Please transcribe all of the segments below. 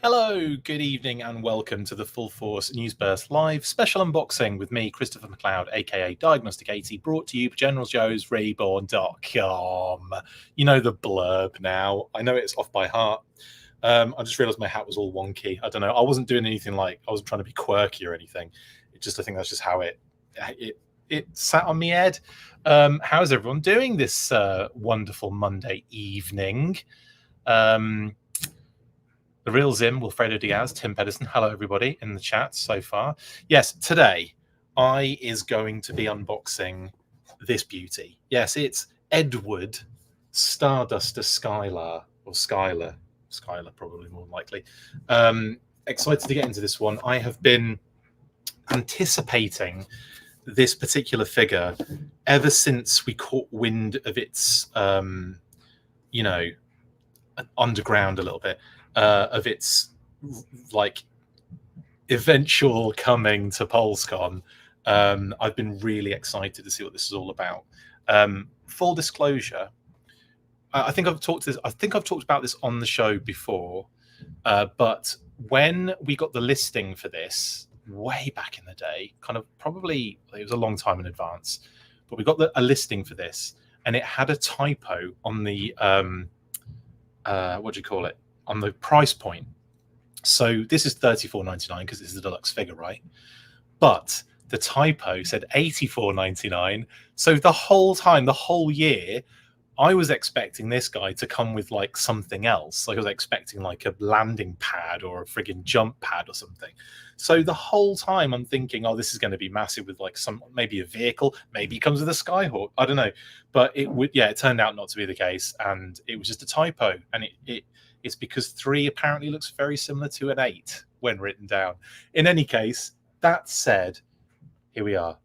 Hello, good evening, and welcome to the Full Force Newsburst Live special unboxing with me, Christopher McLeod AKA Diagnostic 80, brought to you by General Joe's REBORN.com. You know the blurb now. I know it's off by heart. I just realized my hat was all wonky. I don't know. I wasn't doing anything like I wasn't trying to be quirky or anything. I think that's just how it sat on me head. How's everyone doing this wonderful Monday evening? The Real Zim, Wilfredo Diaz, Tim Pedersen. Hello, everybody in the chat so far. Yes, today I is going to be unboxing this beauty. Yes, it's Edward Starduster Skylar, or Skylar probably more likely. Excited to get into this one. I have been anticipating this particular figure ever since we caught wind of its, underground a little bit. Of its like eventual coming to Pulsecon. I've been really excited to see what this is all about. Full disclosure, I think I've talked about this on the show before, but when we got the listing for this way back in the day, kind of probably it was a long time in advance, but we got a listing for this, and it had a typo on the what do you call it? On the price point. So this is $34.99 because this is a deluxe figure, right? But the typo said $84.99. So the whole time, the whole year, I was expecting this guy to come with like something else. Like I was expecting like a landing pad or a friggin' jump pad or something. So the whole time I'm thinking, oh, this is going to be massive with like maybe a vehicle, maybe it comes with a Skyhawk. I don't know. But it turned out not to be the case. And it was just a typo. And it's because 3 apparently looks very similar to an 8 when written down. In any case, that said, here we are.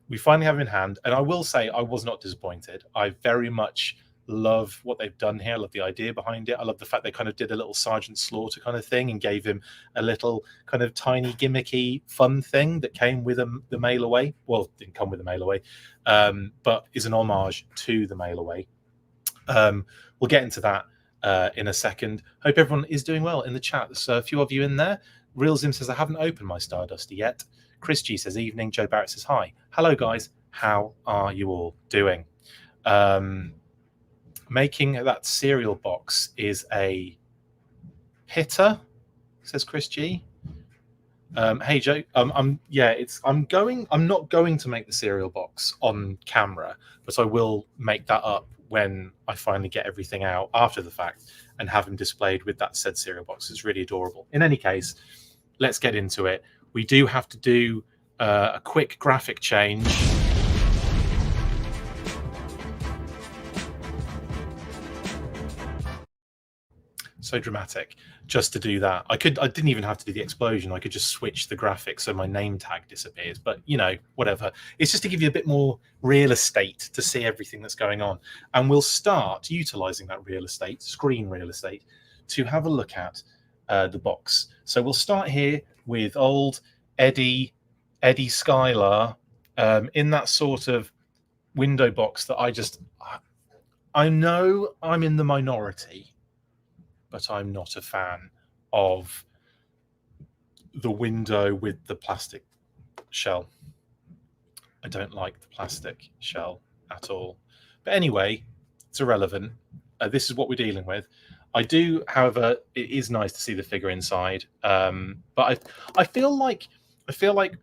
We finally have him in hand. And I will say I was not disappointed. I very much love what they've done here. I love the idea behind it. I love the fact they kind of did a little Sergeant Slaughter kind of thing and gave him a little kind of tiny gimmicky fun thing that came with the mail away. Well, didn't come with the mail away, but is an homage to the mail away. We'll get into that in a second. Hope everyone is doing well in the chat. There's a few of you in there. Real Zim says, I haven't opened my Starduster yet. Chris G says, evening. Joe Barrett says, hi. Hello, guys. How are you all doing? Making that cereal box is a hitter, says Chris G. Hey, Joe. I'm not going to make the cereal box on camera, but I will make that up when I finally get everything out after the fact and have them displayed with that said cereal box. It's really adorable. In any case, let's get into it. We do have to do a quick graphic change. So dramatic just to do that. I didn't even have to do the explosion. I could just switch the graphics so my name tag disappears, but whatever. It's just to give you a bit more real estate to see everything that's going on. And we'll start utilizing that real estate, screen real estate, to have a look at the box. So we'll start here with old Eddie Skylar in that sort of window box that I know I'm in the minority, but I'm not a fan of the window with the plastic shell. I don't like the plastic shell at all. But anyway, it's irrelevant. This is what we're dealing with. I do, however, it is nice to see the figure inside. But I feel like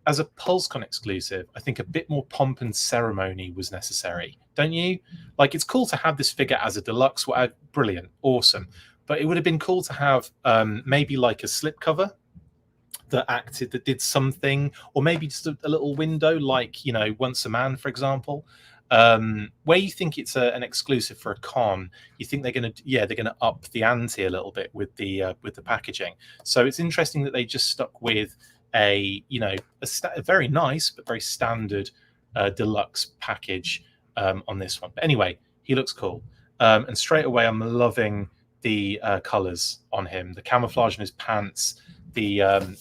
as a Pulsecon exclusive, I think a bit more pomp and ceremony was necessary. Don't you? Like, it's cool to have this figure as a deluxe. Brilliant. Awesome. But it would have been cool to have maybe like a slipcover that did something, or maybe just a little window, like Once a Man, for example, where you think it's an exclusive for a con. You think they're going to up the ante a little bit with the packaging. So it's interesting that they just stuck with a very nice but very standard deluxe package on this one. But anyway, he looks cool, and straight away I'm loving the colors on him, the camouflage in his pants, the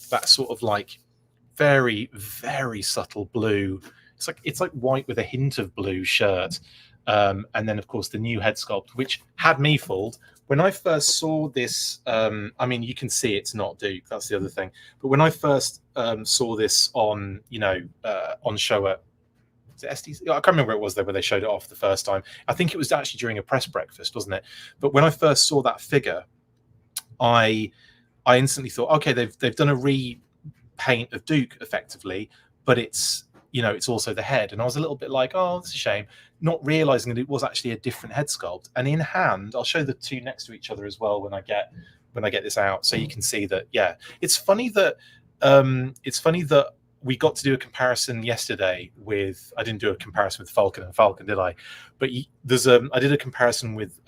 that sort of like very, very subtle blue. It's like white with a hint of blue shirt. And then, of course, the new head sculpt, which had me fooled. When I first saw this, I mean, you can see it's not Duke. That's the other thing. But when I first saw this on, on show at SDC, I can't remember where it was where they showed it off the first time. I think it was actually during a press breakfast, wasn't it? But when I first saw that figure, I instantly thought, okay, they've done a repaint of Duke effectively, but it's it's also the head, and I was a little bit like, oh, that's a shame, not realizing that it was actually a different head sculpt. And in hand, I'll show the two next to each other as well when I get this out, so you can see that. Yeah, it's funny that we got to do a comparison yesterday with. I didn't do a comparison with Falcon and Falcon, did I? But I did a comparison with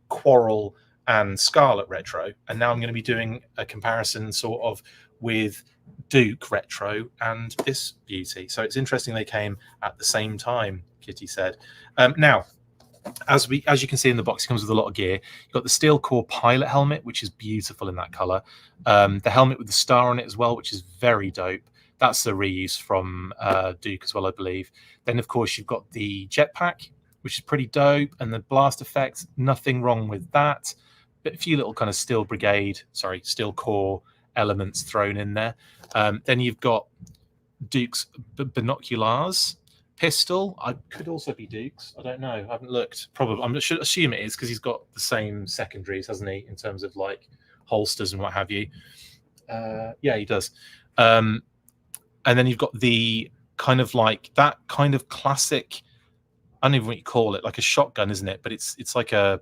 Quarrel and Scarlet Retro, and now I'm going to be doing a comparison sort of with Duke Retro and this beauty. So it's interesting they came at the same time, Kitty said. Now, as you can see in the box, it comes with a lot of gear. You've got the steel core pilot helmet, which is beautiful in that color. The helmet with the star on it as well, which is very dope. That's a reuse from Duke as well, I believe. Then, of course, you've got the jetpack, which is pretty dope, and the blast effect, nothing wrong with that. But a few little kind of steel core elements thrown in there. Then you've got Duke's binoculars pistol. I could also be Duke's. I don't know. I haven't looked. Probably. I should assume it is because he's got the same secondaries, hasn't he, in terms of like holsters and what have you. Yeah, he does. And then you've got the kind of like that kind of classic. I don't even know what you call it, like a shotgun, isn't it? But it's like a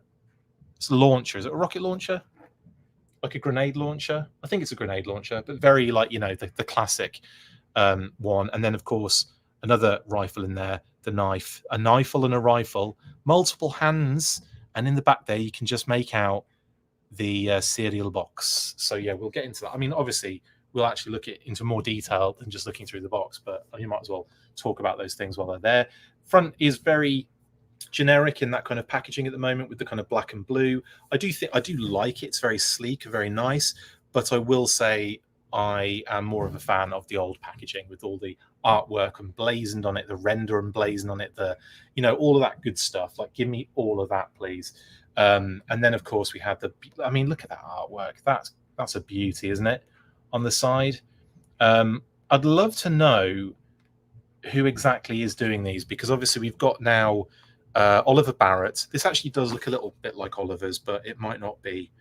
launcher. Is it a rocket launcher? Like a grenade launcher? I think it's a grenade launcher, but very like, the classic one. And then, of course, another rifle in there, the knife, a rifle and a rifle, multiple hands. And in the back there, you can just make out the serial box. So, yeah, we'll get into that. I mean, obviously, we'll actually look into more detail than just looking through the box, but you might as well talk about those things while they're there. Front is very generic in that kind of packaging at the moment with the kind of black and blue. I do like it. It's very sleek, very nice, but I will say I am more of a fan of the old packaging with all the artwork emblazoned on it, the render emblazoned on it, the all of that good stuff. Like, give me all of that, please. And then, of course, we have look at that artwork. That's a beauty, isn't it? On the side. I'd love to know who exactly is doing these, because obviously we've got now Oliver Barrett. This actually does look a little bit like Oliver's, but it might not be.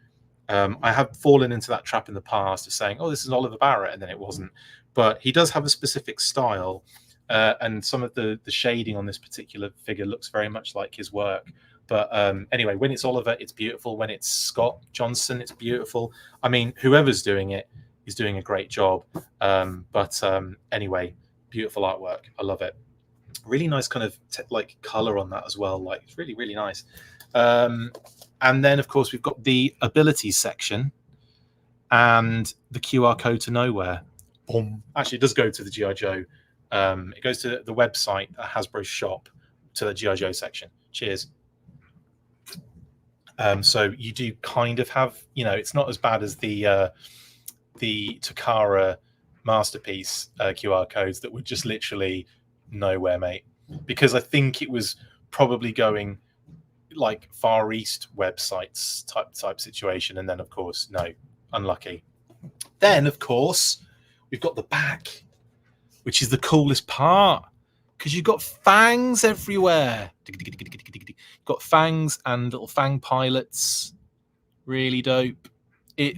I have fallen into that trap in the past of saying, oh, this is Oliver Barrett, and then it wasn't. But he does have a specific style, and some of the shading on this particular figure looks very much like his work. But anyway, when it's Oliver, it's beautiful. When it's Scott Johnson, it's beautiful. I mean, whoever's doing it is doing a great job. Anyway, beautiful artwork. I love it. Really nice kind of like color on that as well. Like, it's really, really nice. And then, of course, we've got the abilities section and the QR code to nowhere. Boom. Actually, it does go to the G.I. Joe. It goes to the website, Hasbro shop, to the G.I. Joe section. Cheers. So you do kind of have, it's not as bad as the Takara Masterpiece QR codes that were just literally nowhere, mate. Because I think it was probably going like Far East websites type situation, and then of course, no, unlucky. Then of course we've got the back, which is the coolest part, because you've got fangs everywhere. You've got fangs and little fang pilots. Really dope. It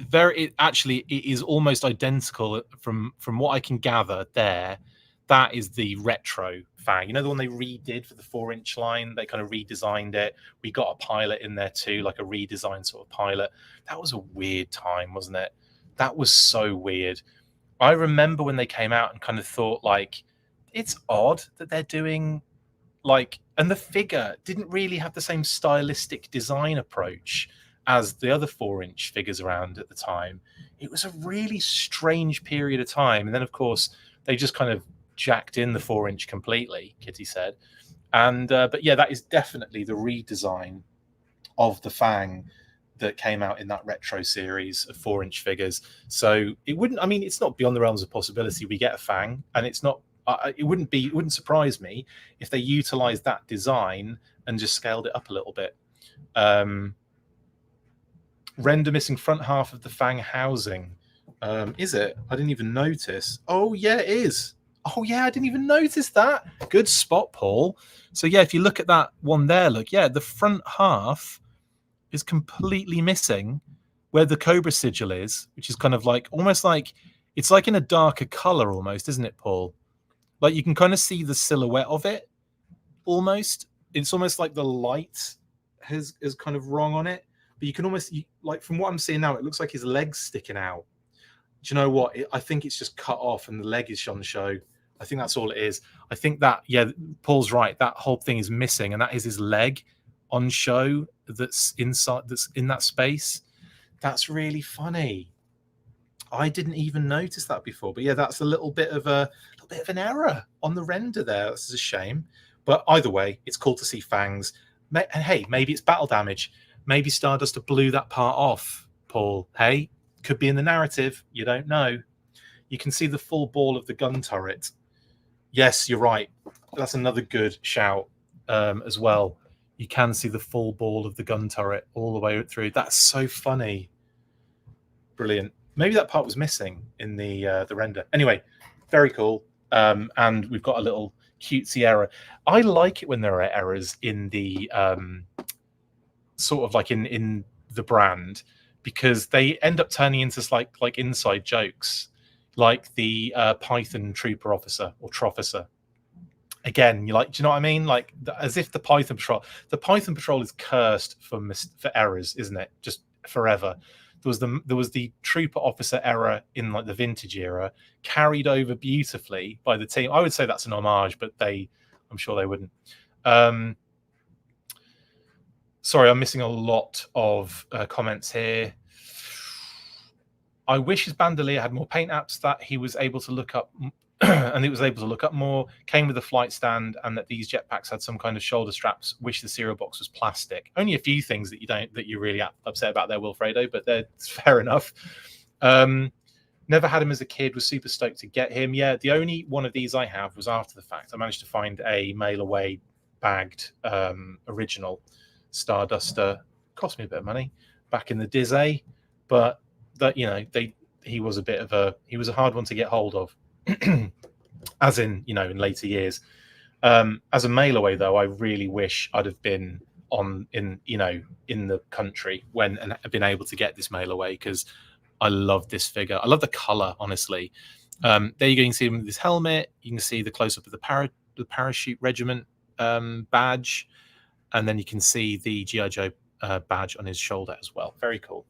is almost identical from what I can gather there. That is the retro fang. The one they redid for the 4-inch line. They kind of redesigned it. We got a pilot in there too, like a redesigned sort of pilot. That was a weird time, wasn't it? That was so weird. I remember when they came out and kind of thought, like, it's odd that they're doing like, and the figure didn't really have the same stylistic design approach as the other 4-inch figures around at the time. It was a really strange period of time. And then, of course, they just kind of jacked in the 4-inch completely, Kitty said. And but yeah, that is definitely the redesign of the fang that came out in that retro series of 4-inch figures. So it wouldn't, it's not beyond the realms of possibility we get a fang, and it's not it wouldn't surprise me if they utilized that design and just scaled it up a little bit. Render missing front half of the Fang housing. Is it? I didn't even notice. Oh yeah, it is. Oh yeah, I didn't even notice that. Good spot, Paul. So yeah, if you look at that one there, look, yeah, the front half is completely missing where the Cobra sigil is, which is kind of like almost like it's like in a darker color almost, isn't it, Paul? Like you can kind of see the silhouette of it almost. It's almost like the light is kind of wrong on it, but you can almost like from what I'm seeing now, it looks like his leg's sticking out. Do you know what? I think it's just cut off and the leg is on show. I think that's all it is. I think that, yeah, Paul's right. That whole thing is missing, and that is his leg on show that's inside, that's in that space. That's really funny. I didn't even notice that before, but yeah, that's a little bit of an error on the render there. That's a shame, but either way, it's cool to see fangs. And hey, maybe it's battle damage. Maybe Starduster blew that part off, Paul. Hey, could be in the narrative. You don't know. You can see the full ball of the gun turret. Yes, you're right. That's another good shout as well. You can see the full ball of the gun turret all the way through. That's so funny. Brilliant. Maybe that part was missing in the render. Anyway, very cool. And we've got a little cutesy error. I like it when there are errors in the sort of like in the brand, because they end up turning into like inside jokes, like the Python trooper officer or trofficer. Again, you're like, do you know what I mean? Like as if the Python patrol is cursed for errors, isn't it? Just forever. There was the trooper officer error in like the vintage era, carried over beautifully by the team. I would say that's an homage, but I'm sure they wouldn't. Sorry, I'm missing a lot of comments here. I wish his bandolier had more paint apps that he was able to look up, and it was able to look up more. Came with a flight stand, and that these jetpacks had some kind of shoulder straps. Wish the cereal box was plastic. Only a few things that you're really upset about there, Wilfredo, but that's fair enough. Never had him as a kid. Was super stoked to get him. Yeah, the only one of these I have was after the fact. I managed to find a mail away bagged original Starduster. Cost me a bit of money back in the Dizzy, but that he was a hard one to get hold of. As in in later years. As a mail away though, I really wish I'd have been in the country when and been able to get this mail away, because I love this figure. I love the color, honestly. There you go. You can see him with his helmet. You can see the close up of the parachute regiment badge, and then you can see the GI Joe badge on his shoulder as well. Very cool.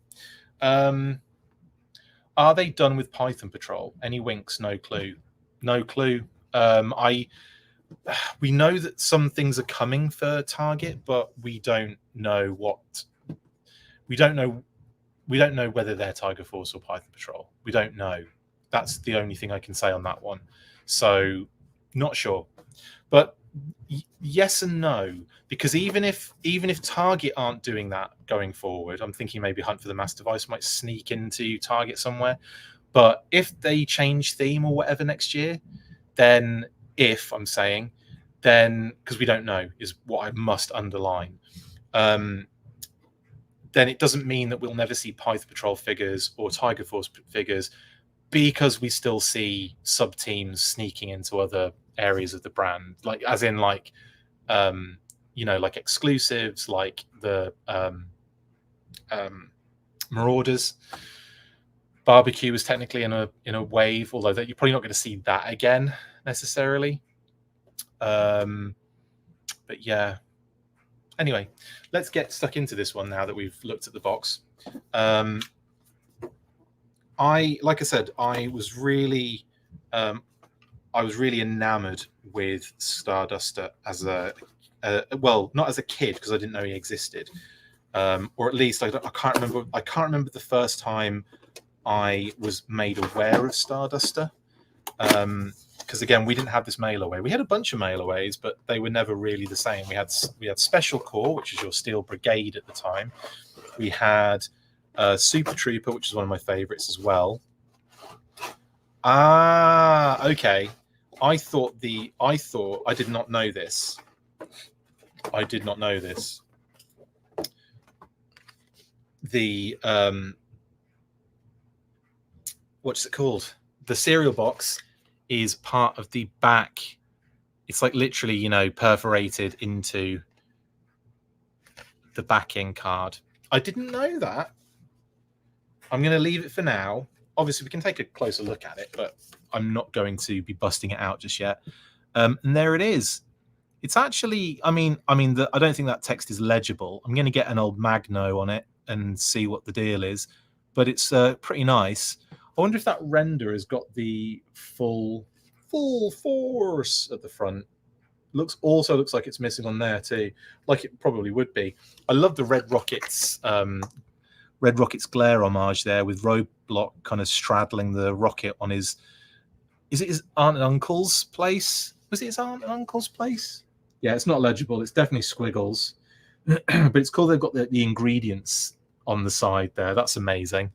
Are they done with Python Patrol? Any winks? No clue. No clue. We know that some things are coming for Target, but we don't know what. We don't know whether they're Tiger Force or Python Patrol. We don't know. That's the only thing I can say on that one. So, not sure. But yes and no, because even if Target aren't doing that going forward, I'm thinking maybe Hunt for the Master Device might sneak into Target somewhere. But if they change theme or whatever next year, then because we don't know is what I must underline, then it doesn't mean that we'll never see Python Patrol figures or Tiger Force figures, because we still see sub teams sneaking into other areas of the brand, like as in like like exclusives, like the Marauders. Barbecue was technically in a wave, although that you're probably not going to see that again necessarily. But yeah. Anyway, let's get stuck into this one now that we've looked at the box. Like I said, I was really enamored with Starduster as not as a kid, because I didn't know he existed, or at least I can't remember the first time I was made aware of Starduster. Because again, we didn't have this mail away. We had a bunch of mail aways, but they were never really the same. We had Special Corps, which is your Steel Brigade at the time. We had Super Trooper, which is one of my favorites as well. Okay. I did not know this. I did not know this. The what's it called? The cereal box is part of the back. It's like literally, you know, perforated into the backing card. I didn't know that. I'm going to leave it for now. Obviously, we can take a closer look at it, but I'm not going to be busting it out just yet. And there it is. It's actually, I don't think that text is legible. I'm going to get an old Magno on it and see what the deal is, but it's pretty nice. I wonder if that render has got the full force at the front. Also looks like it's missing on there too, like it probably would be. I love the Red Rockets glare homage there, with Roadblock kind of straddling the rocket on his. Is it his aunt and uncle's place? Was it his aunt and uncle's place? Yeah, it's not legible. It's definitely squiggles, but it's cool. They've got the ingredients on the side there. That's amazing.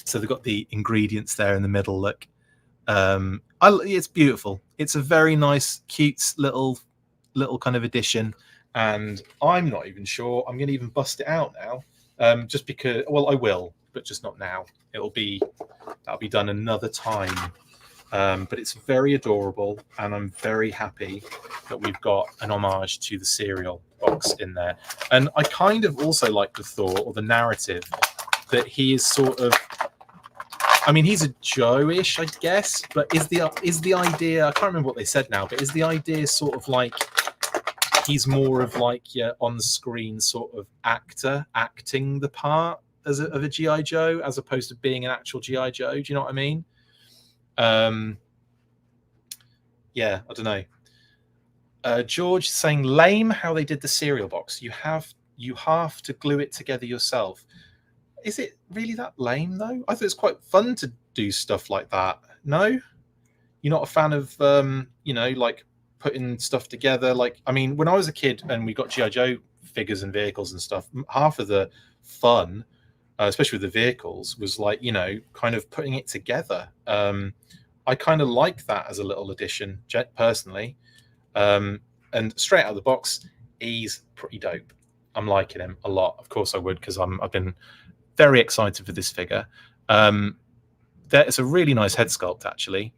So they've got the ingredients there in the middle. Look, it's beautiful. It's a very nice, cute little kind of addition, and I'm not even sure I'm going to even bust it out now, just because. Well, I will, but just not now. That'll be done another time. But it's very adorable, and I'm very happy that we've got an homage to the cereal box in there. And I kind of also like the thought, or the narrative, that he is sort of, I mean, he's a Joe-ish, I guess, but is the idea, I can't remember what they said now, but is the idea sort of like he's more of like on the screen sort of actor acting the part of a G.I. Joe, as opposed to being an actual G.I. Joe? Do you know what I mean? Yeah, I don't know. George saying, lame how they did the cereal box. You have to glue it together yourself. Is it really that lame though? I thought it's quite fun to do stuff like that. No, you're not a fan of like putting stuff together. Like, I mean, when I was a kid and we got G.I. Joe figures and vehicles and stuff, half of the fun, especially with the vehicles, was like, kind of putting it together. I kind of like that as a little addition, personally. And straight out of the box, he's pretty dope. I'm liking him a lot. Of course I would, because I've been very excited for this figure. It's a really nice head sculpt, actually.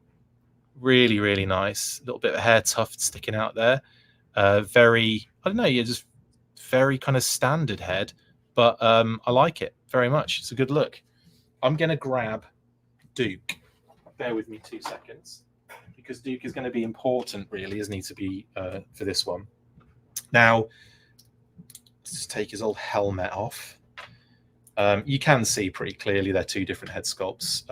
Really, really nice. A little bit of hair tuft sticking out there. Very, I don't know, just very kind of standard head. But I like it very much. It's a good look. I'm going to grab Duke. Bear with me 2 seconds, because Duke is going to be important, really, isn't he, to be for this one. Now, let's just take his old helmet off. You can see pretty clearly they're two different head sculpts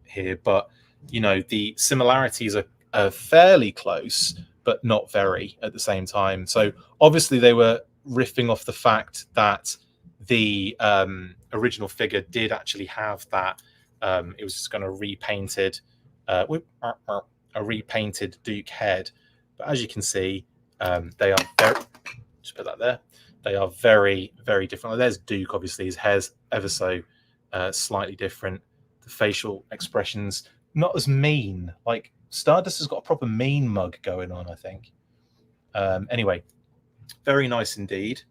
here, but the similarities are fairly close, but not very at the same time. So obviously they were riffing off the fact that the original figure did actually have that. It was just kind of repainted, a repainted Duke head. But as you can see, they are very, just put that there. They are very, very different. Like, there's Duke, obviously, his hair's ever so slightly different. The facial expressions, not as mean. Like, Stardust has got a proper mean mug going on, I think. Anyway, very nice indeed.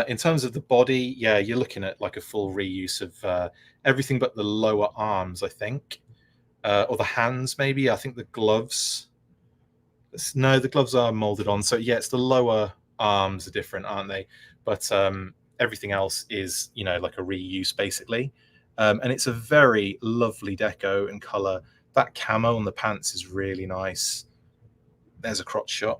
In terms of the body, yeah, you're looking at like a full reuse of everything but the lower arms, I think, or the hands, maybe. I think the gloves. No, the gloves are molded on. So yeah, it's the lower arms are different, aren't they? But everything else is, like a reuse basically. And it's a very lovely deco and color. That camo on the pants is really nice. There's a crotch shot.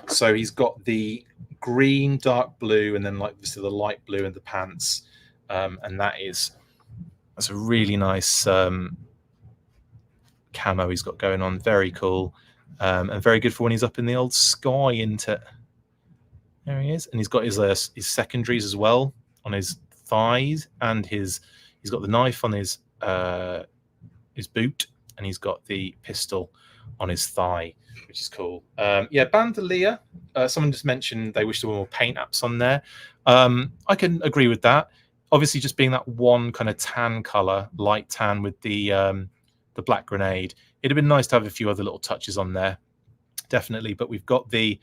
So he's got the green, dark blue, and then like the light blue in the pants, and that's a really nice camo he's got going on. Very cool, and very good for when he's up in the old sky. Into there he is, and he's got his secondaries as well on his thighs, and he's got the knife on his boot, and he's got the pistol on his thigh, which is cool. Yeah, bandolier. Someone just mentioned they wish there were more paint apps on there. I can agree with that. Obviously, just being that one kind of tan color, light tan with the the black grenade. It'd have been nice to have a few other little touches on there, definitely. But we've got the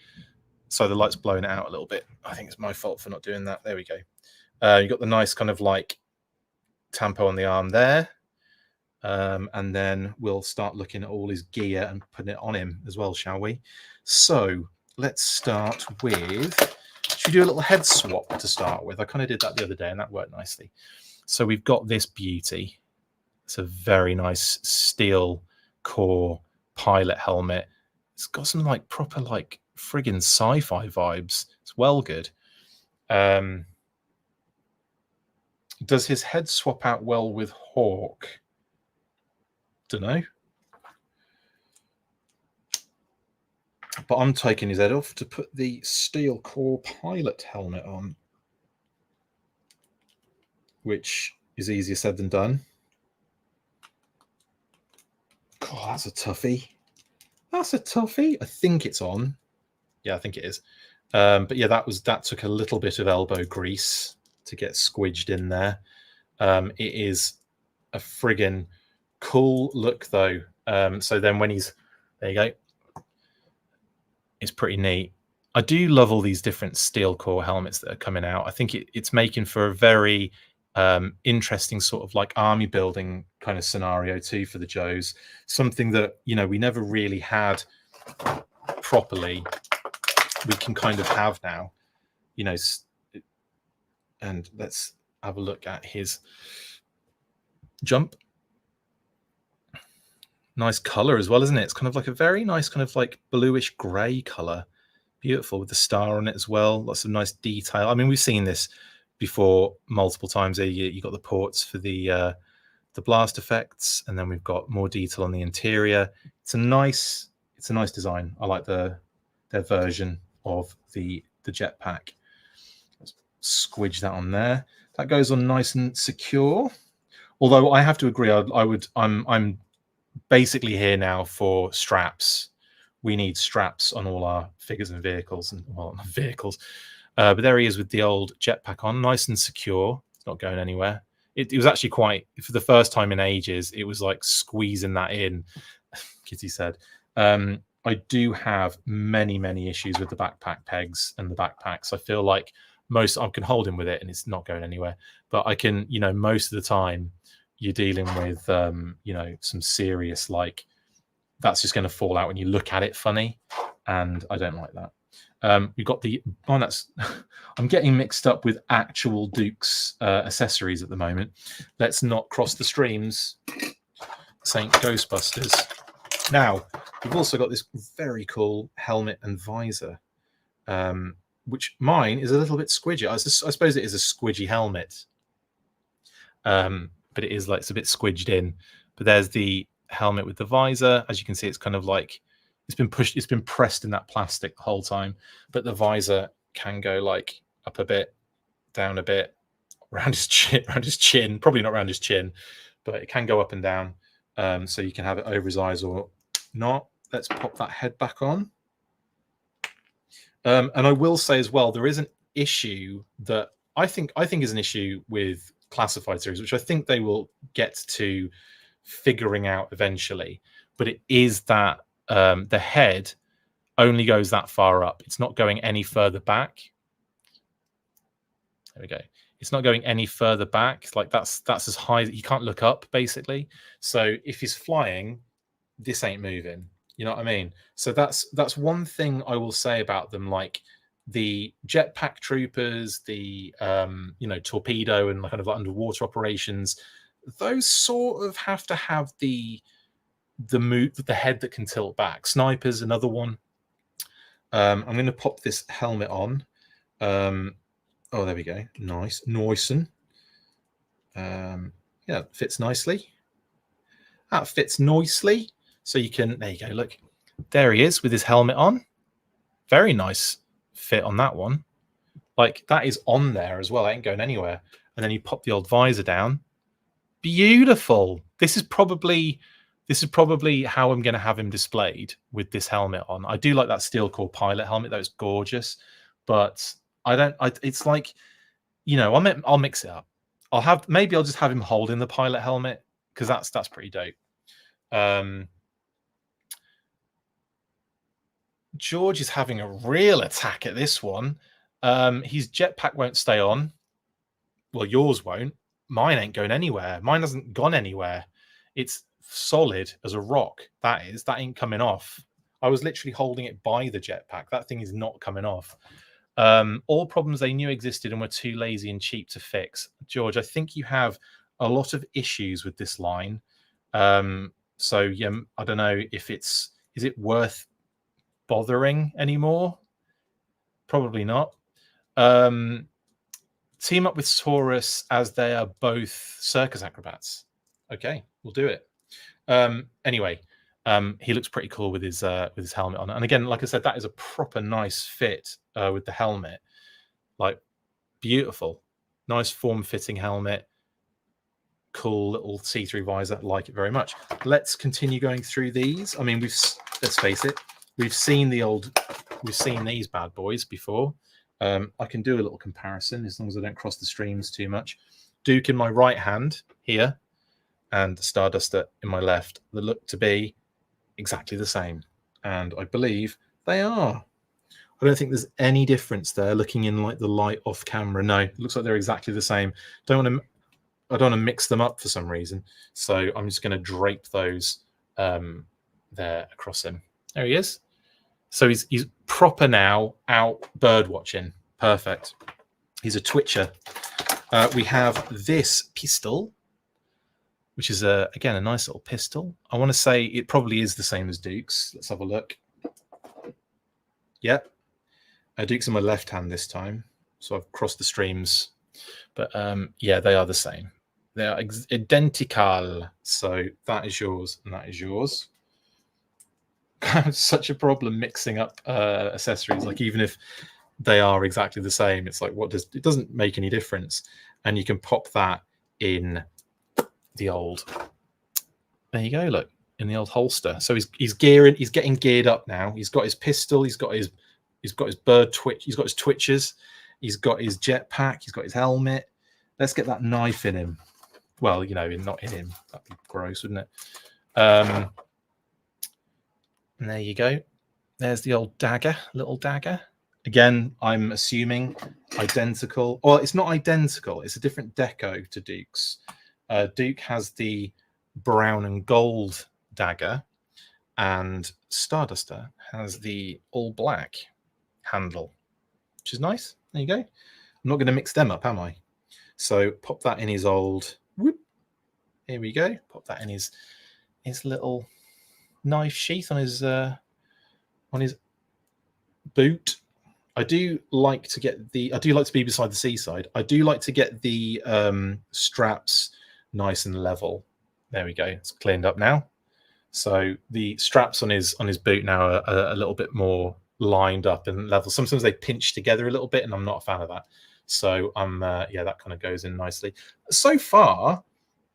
light's blowing it out a little bit. I think it's my fault for not doing that. There we go. You've got the nice kind of like tampo on the arm there. And then we'll start looking at all his gear and putting it on him as well, shall we? So let's start with, should we do a little head swap to start with? I kind of did that the other day and that worked nicely. So we've got this beauty. It's a very nice steel core pilot helmet. It's got some like proper like friggin' sci-fi vibes. It's well good. Does his head swap out well with Hawk? Don't know. But I'm taking his head off to put the steel core pilot helmet on, which is easier said than done. God, that's a toughie. That's a toughie. I think it's on. Yeah, I think it is. But yeah, that took a little bit of elbow grease to get squidged in there. It is a friggin' cool look though. So then when he's, there you go, it's pretty neat. I do love all these different steel core helmets that are coming out. I think it's making for a very interesting sort of like army building kind of scenario too for the Joes. Something that, you know, we never really had properly. We can kind of have now, you know. And let's have a look at his jump. Nice color as well, isn't it? It's kind of like a very nice kind of like bluish gray color. Beautiful with the star on it as well. Lots of nice detail. I mean, we've seen this before multiple times. You got the ports for the blast effects, and then we've got more detail on the interior. It's a nice design. I like their version of the jetpack. Let's squidge that on there. That goes on nice and secure. Although I have to agree, I'm basically here now for straps. We need straps on all our figures and vehicles, and well, not vehicles. But there he is with the old jetpack on, nice and secure. It's not going anywhere. It was actually quite, for the first time in ages, it was like squeezing that in. Kitty said. I do have many issues with the backpack pegs and the backpacks. I feel like I can hold him with it and it's not going anywhere. But I can, you know, most of the time you're dealing with, you know, some serious, like, that's just going to fall out when you look at it funny. And I don't like that. We've got the, oh, that's, I'm getting mixed up with actual Duke's accessories at the moment. Let's not cross the streams. Saint Ghostbusters. Now, we've also got this very cool helmet and visor, which mine is a little bit squidgy. I suppose it is a squidgy helmet, but it is like, it's a bit squidged in. But there's the helmet with the visor. As you can see, it's kind of like, it's been pushed, it's been pressed in that plastic the whole time, but the visor can go like up a bit, down a bit, around his chin, probably not around his chin, but it can go up and down. So you can have it over his eyes or not. Let's pop that head back on. And I will say as well, there is an issue that I think is an issue with classified series, which I think they will get to figuring out eventually. But it is that the head only goes that far up. It's not going any further back. There we go. It's not going any further back. Like that's as high that you can't look up, basically. So if he's flying, this ain't moving. You know what I mean? So that's one thing I will say about them. Like the jetpack troopers, the you know, torpedo and kind of like underwater operations, those sort of have to have the head that can tilt back. Snipers, another one. I'm going to pop this helmet on. Oh, there we go. Nice. Yeah, fits nicely. That fits nicely. So you can, there you go, look. There he is with his helmet on. Very nice fit on that one. Like, that is on there as well. It ain't going anywhere. And then you pop the old visor down. Beautiful. This is probably how I'm going to have him displayed with this helmet on. I do like that steel core pilot helmet, though. It's gorgeous. But it's like, you know, I'll mix it up. Maybe I'll just have him holding the pilot helmet, because that's pretty dope. George is having a real attack at this one. His jetpack won't stay on. Well, yours won't. Mine ain't going anywhere. Mine hasn't gone anywhere. It's solid as a rock. That ain't coming off. I was literally holding it by the jetpack. That thing is not coming off. All problems they knew existed and were too lazy and cheap to fix. George, I think you have a lot of issues with this line. So yeah, I don't know if is it worth bothering anymore? Probably not. Team up with Taurus as they are both circus acrobats. Okay, we'll do it. Anyway, he looks pretty cool with his helmet on. And again, like I said, that is a proper nice fit with the helmet. Like, beautiful. Nice form-fitting helmet. Cool little see-through visor. Like it very much. Let's continue going through these. I mean, let's face it, we've seen these bad boys before. I can do a little comparison as long as I don't cross the streams too much. Duke in my right hand here, and the Starduster in my left. They look to be exactly the same, and I believe they are. I don't think there's any difference there. Looking in like the light off camera, no, it looks like they're exactly the same. I don't want to mix them up for some reason, so I'm just going to drape those there across him. There he is. So he's proper now out bird watching. Perfect. He's a twitcher. We have this pistol, which is again a nice little pistol. I want to say it probably is the same as Duke's. Let's have a look. Yep. Duke's in my left hand this time, so I've crossed the streams. But yeah, they are the same. They are identical. So that is yours and that is yours. Such a problem mixing up accessories. Like, even if they are exactly the same, it's like, it doesn't make any difference. And you can pop that in the old, there you go, look, in the old holster. So he's getting geared up now. He's got his pistol, he's got his bird twitch, he's got his twitchers, he's got his jetpack, he's got his helmet. Let's get that knife in him. Well, you know, not in him. That'd be gross, wouldn't it? And there you go. There's the old dagger, little dagger. Again, I'm assuming identical. Well, it's not identical. It's a different deco to Duke's. Duke has the brown and gold dagger, and Starduster has the all black handle, which is nice. There you go. I'm not going to mix them up, am I? So pop that in his old. Whoop. Here we go. Pop that in his little knife sheath on his boot. I do like to be beside the seaside. I do like to get the straps nice and level. There we go. It's cleaned up now. So the straps on his boot now are a little bit more lined up and level. Sometimes they pinch together a little bit, and I'm not a fan of that. So yeah, that kind of goes in nicely. So far,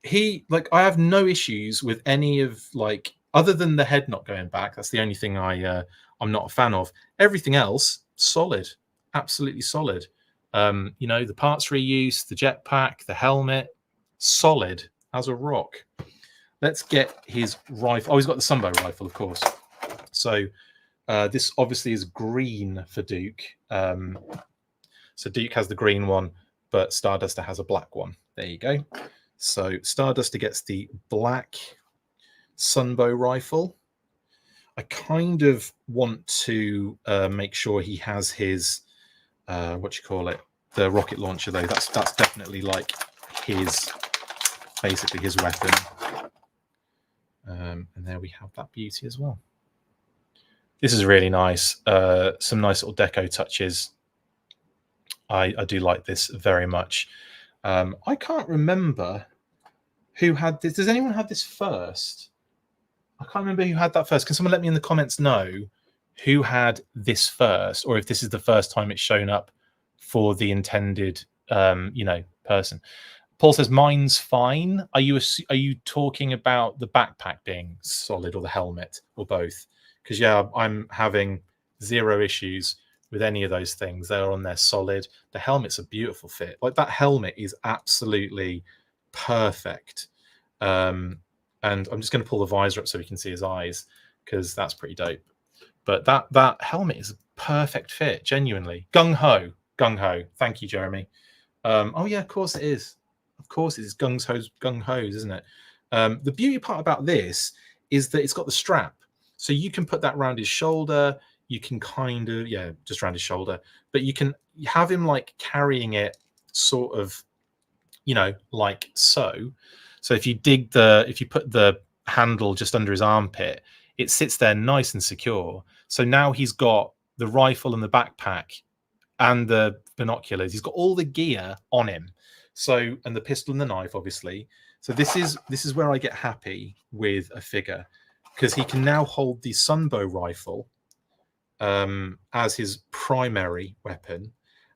I have no issues with any of, like, other than the head not going back. That's the only thing I'm not a fan of. Everything else, solid, absolutely solid. You know, the parts reuse, the jetpack, the helmet, solid as a rock. Let's get his rifle. Oh, he's got the Sunbow rifle, of course. So this obviously is green for Duke. So Duke has the green one, but Starduster has a black one. There you go. So Starduster gets the black Sunbow rifle. I kind of want to make sure he has his the rocket launcher, though. That's definitely like basically his weapon. And there we have that beauty as well. This is really nice. Some nice little deco touches. I do like this very much. I can't remember who had this. Does anyone have this first? I can't remember who had that first. Can someone let me in the comments know who had this first, or if this is the first time it's shown up for the intended, person? Paul says mine's fine. Are you talking about the backpack being solid, or the helmet, or both? Because yeah, I'm having zero issues with any of those things. They're on there solid. The helmet's a beautiful fit. Like, that helmet is absolutely perfect. And I'm just going to pull the visor up so we can see his eyes, because that's pretty dope. But that helmet is a perfect fit, genuinely. Gung ho, gung ho. Thank you, Jeremy. Oh yeah, of course it is. Of course it is gung ho's, isn't it? The beauty part about this is that it's got the strap, so you can put that around his shoulder. You can kind of, yeah, just around his shoulder, but you can have him like carrying it sort of, you know, like so. So if you put the handle just under his armpit, it sits there nice and secure. So now he's got the rifle and the backpack and the binoculars. He's got all the gear on him. So, and the pistol and the knife, obviously. So this is where I get happy with a figure, because he can now hold the Sunbow rifle as his primary weapon,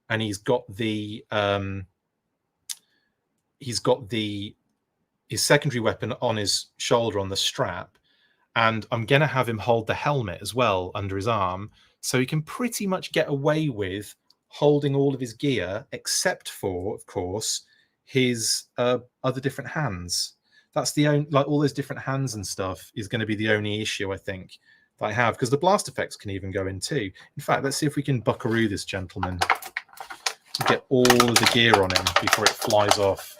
and he's got his secondary weapon on his shoulder on the strap, and I'm gonna have him hold the helmet as well under his arm, so he can pretty much get away with holding all of his gear, except for, of course, his other different hands. That's the only, like, all those different hands and stuff is going to be the only issue I think that I have, because the blast effects can even go in too. In fact, let's see if we can buckaroo this gentleman to get all of the gear on him before it flies off.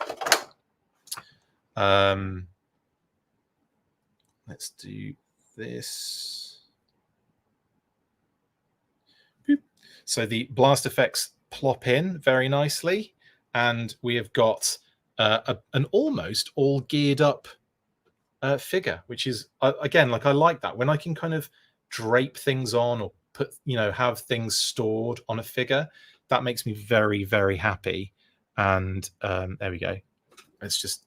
Let's do this. Boop. So the blast effects plop in very nicely, and we have got an almost all geared up figure, which is, again, like, I like that when I can kind of drape things on or put, you know, have things stored on a figure. That makes me very, very happy. And there we go. Let's just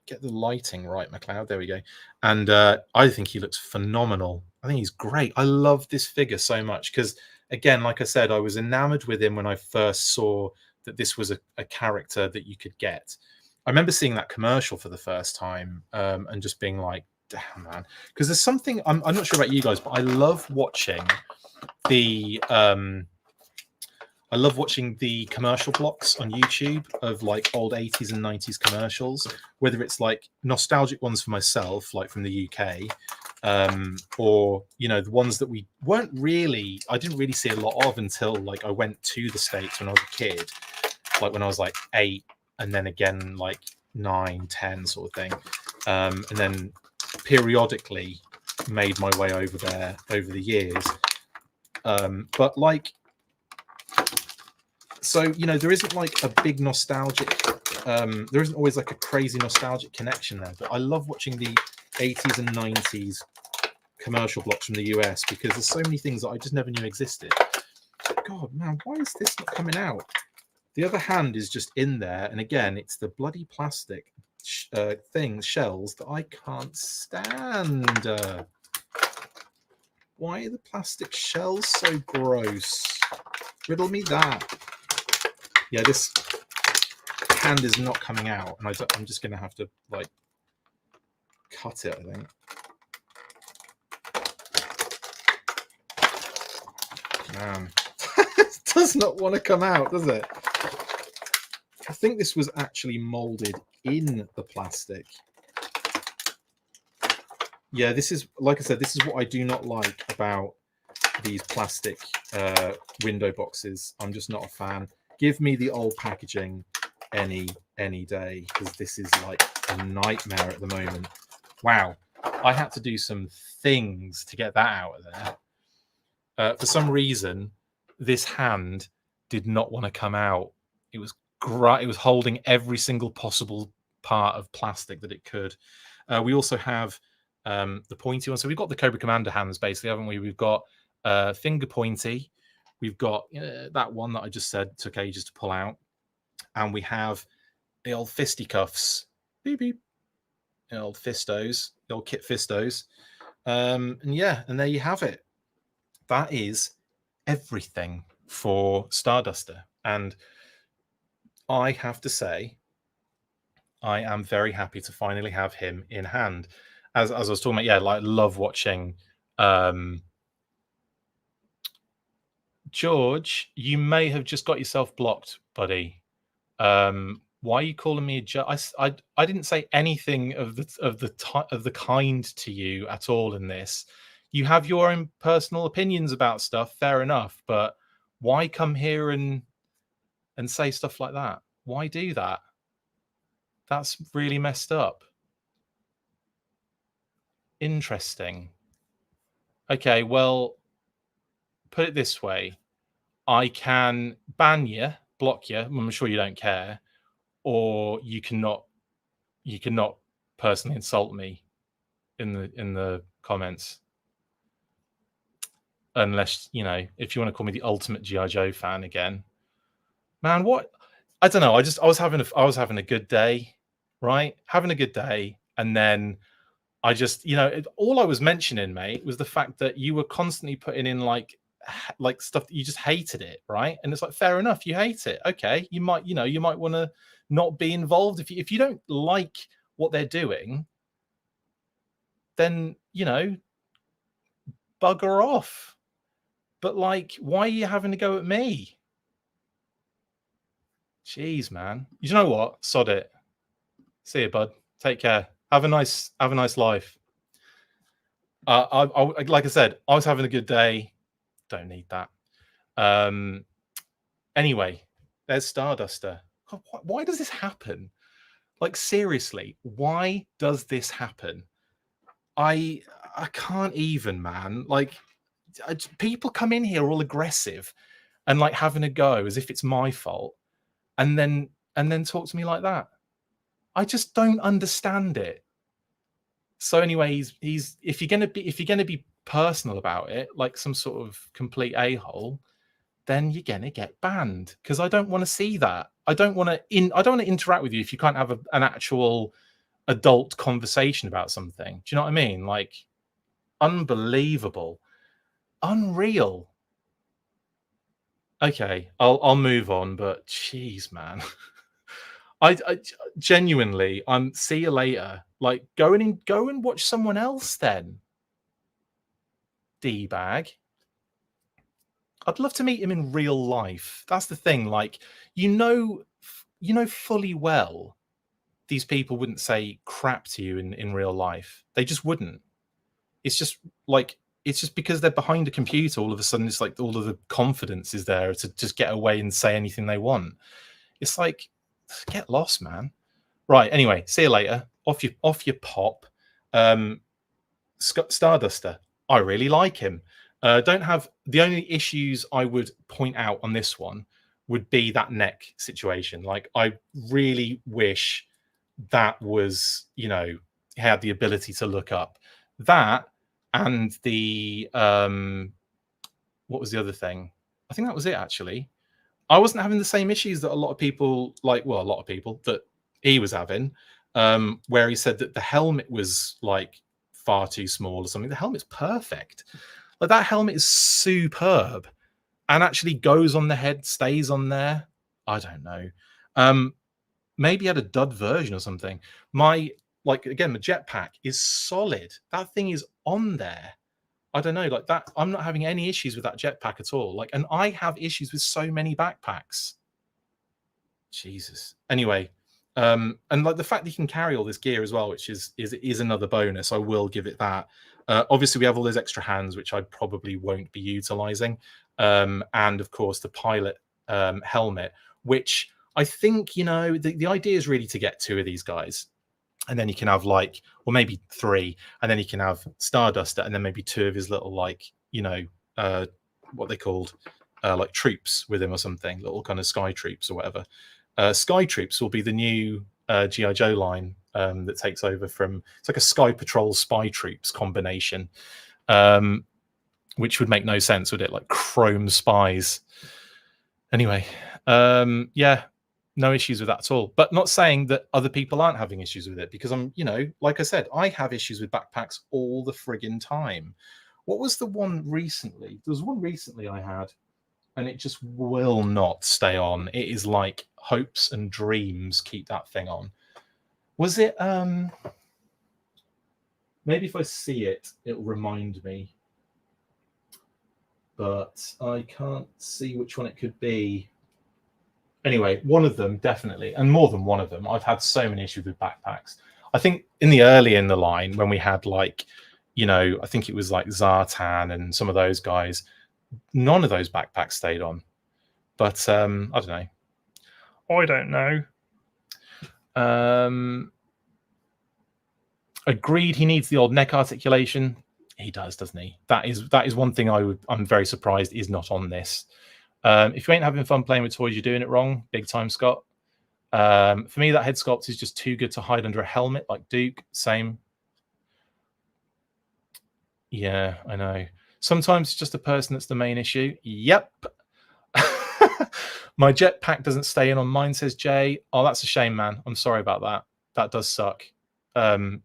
get the lighting right, McLeod. There we go. And I think he looks phenomenal. I think he's great. I love this figure so much because, again, like I said, I was enamored with him when I first saw that this was a character that you could get. I remember seeing that commercial for the first time and just being like, damn, man. Because there's something, I'm not sure about you guys, but I love watching the commercial blocks on YouTube of like old 80s and 90s commercials, whether it's like nostalgic ones for myself, like from the UK, or, you know, the ones that I didn't really see a lot of until like I went to the States when I was a kid, like when I was like 8, and then again like 9, 10 sort of thing. And then periodically made my way over there over the years. But like, so, you know, there isn't like a big nostalgic, there isn't always like a crazy nostalgic connection there, but I love watching the 80s and 90s commercial blocks from the US because there's so many things that I just never knew existed. God, man, why is this not coming out? The other hand is just in there, and again, it's the bloody plastic shells that I can't stand. Why are the plastic shells so gross? Riddle me that. Yeah, this hand is not coming out, and I'm just going to have to like cut it, I think. Man, it does not want to come out, does it? I think this was actually molded in the plastic. Yeah, this is, like I said, this is what I do not like about these plastic window boxes. I'm just not a fan. Give me the old packaging any day, because this is like a nightmare at the moment. Wow, I had to do some things to get that out of there. For some reason, this hand did not want to come out. It was great. It was holding every single possible part of plastic that it could. We also have the pointy one. So we've got the Cobra Commander hands, basically, haven't we? We've got finger pointy. We've got that one that I just said took ages to pull out. And we have the old fisticuffs. Beep, beep. The old fistos. The old Kit Fistos. And yeah, and there you have it. That is everything for Starduster. And I have to say, I am very happy to finally have him in hand. As I was talking about, yeah, like, love watching. George, you may have just got yourself blocked, buddy. Why are you calling me a judge? I didn't say anything of the kind to you at all in this. You have your own personal opinions about stuff, fair enough, but why come here and say stuff like that? Why do that? That's really messed up. Interesting. Okay, well, put it this way. I can ban you, block you. I'm sure you don't care, or you cannot personally insult me in the comments, unless if you want to call me the ultimate GI Joe fan again, man. What? I don't know. I was having a good day, right? Having a good day, and then I just all I was mentioning, mate, was the fact that you were constantly putting in like stuff that you just hated it, right? And it's like, fair enough, you hate it. Okay, you might want to not be involved if you don't like what they're doing, then bugger off. But like, why are you having to go at me? Jeez, man. You know what? Sod it. See you, bud. Take care. Have a nice life. I like I said, I was having a good day. Don't need that. Anyway, there's Starduster. Why does this happen? Like, seriously, why does this happen? I can't even, man. Like, people come in here all aggressive and like having a go as if it's my fault, and then talk to me like that. I just don't understand it. So anyway, he's if you're gonna be personal about it, like some sort of complete a-hole, then you're gonna get banned, because I don't want to see that. I don't want to interact with you if you can't have an actual adult conversation about something. Do you know what I mean? Like, unbelievable, unreal. Okay, I'll move on, but jeez, man. I genuinely, see you later. Like, go and watch someone else then, D-bag. I'd love to meet him in real life. That's the thing. Like, fully well these people wouldn't say crap to you in real life. They just wouldn't. It's just because they're behind a computer, all of a sudden it's like all of the confidence is there to just get away and say anything they want. It's like, get lost, man. Right. Anyway, see you later. Off your pop. Starduster. I really like him. Don't have the only issues I would point out on this one would be that neck situation. Like, I really wish that was, had the ability to look up that, and the what was the other thing? I think that was it, actually. I wasn't having the same issues that a lot of people that he was having, where he said that the helmet was like far too small or something. The helmet's perfect. Like, that helmet is superb and actually goes on the head, stays on there. I don't know. Maybe had a dud version or something. My jetpack is solid. That thing is on there. I don't know, like that. I'm not having any issues with that jetpack at all. Like, and I have issues with so many backpacks. Jesus. Anyway, and like the fact that you can carry all this gear as well, which is another bonus. I will give it that. Obviously, we have all those extra hands, which I probably won't be utilizing, and of course the pilot helmet, which I think the idea is really to get two of these guys. And then you can have or maybe three, and then you can have Starduster, and then maybe two of his little what they called like troops with him or something, little kind of sky troops or whatever. Sky troops will be the new GI Joe line that takes over from. It's like a Sky Patrol Spy Troops combination, which would make no sense, would it? Like chrome spies. Anyway, yeah. No issues with that at all, but not saying that other people aren't having issues with it, because I'm, like I said, I have issues with backpacks all the friggin' time. What was the one recently? There was one recently I had, and it just will not stay on. It is like hopes and dreams keep that thing on. Was it, maybe if I see it, it'll remind me, but I can't see which one it could be. Anyway, one of them definitely, and more than one of them. I've had so many issues with backpacks. I think in the line when we had like, I think it was like Zartan and some of those guys, none of those backpacks stayed on. But I don't know. Agreed. He needs the old neck articulation. He does, doesn't he? That is one thing I'm very surprised is not on this. If you ain't having fun playing with toys, you're doing it wrong. Big time, Scott. For me, that head sculpt is just too good to hide under a helmet like Duke. Same. Yeah, I know. Sometimes it's just a person that's the main issue. Yep. My jetpack doesn't stay in on mine, says Jay. Oh, that's a shame, man. I'm sorry about that. That does suck. And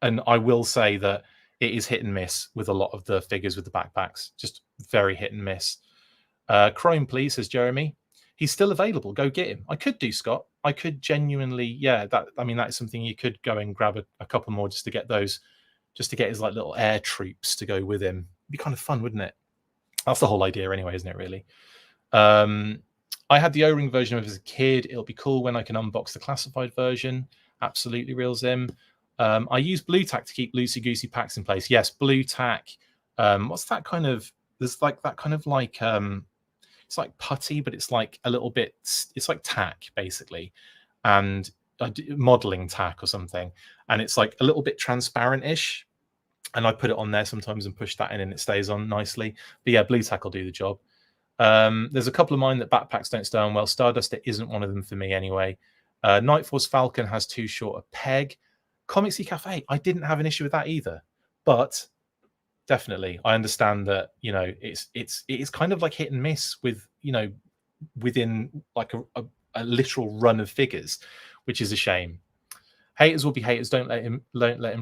I will say that it is hit and miss with a lot of the figures with the backpacks. Just very hit and miss. Chrome, please, says Jeremy. He's still available. Go get him. I could do, Scott. I could genuinely, yeah. That is something you could go and grab a couple more just to get those, just to get his like little air troops to go with him. It'd be kind of fun, wouldn't it? That's the whole idea, anyway, isn't it? Really. I had the O-ring version of it as a kid. It'll be cool when I can unbox the classified version. Absolutely, Real Zim. I use blue tack to keep loosey goosey packs in place. Yes, blue tack. What's that kind of? There's like that kind of like it's like putty, but it's like a little bit. It's like tack basically, and modeling tack or something, and it's like a little bit transparent-ish. And I put it on there sometimes and push that in, and it stays on nicely. But yeah, blue tack will do the job. There's a couple of mine that backpacks don't stay on well. Starduster isn't one of them for me anyway. Night Force Falcon has too short a peg. Comicsy Cafe, I didn't have an issue with that either, but definitely I understand that it is kind of like hit and miss with within like a literal run of figures, which is a shame. Haters will be haters. Don't let him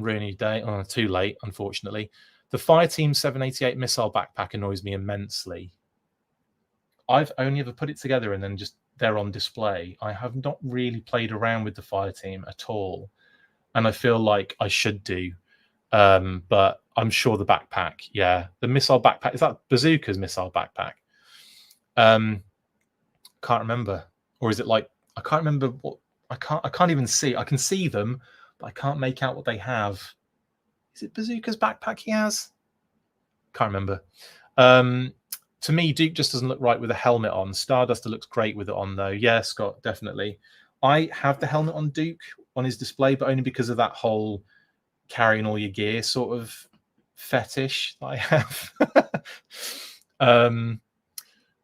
ruin your day. Oh, too late, unfortunately. The Fireteam 788 missile backpack annoys me immensely. I've only ever put it together and then just they're on display. I have not really played around with the Fireteam at all, and I feel like I should do. But I'm sure the backpack, yeah, the missile backpack, is that Bazooka's missile backpack? Can't remember, or is it like I can't remember what I can't even see. I can see them, but I can't make out what they have. Is it Bazooka's backpack he has? Can't remember. To me, Duke just doesn't look right with a helmet on. Starduster looks great with it on, though. Yeah, Scott, definitely. I have the helmet on Duke on his display, but only because of that whole carrying all your gear sort of fetish that I have.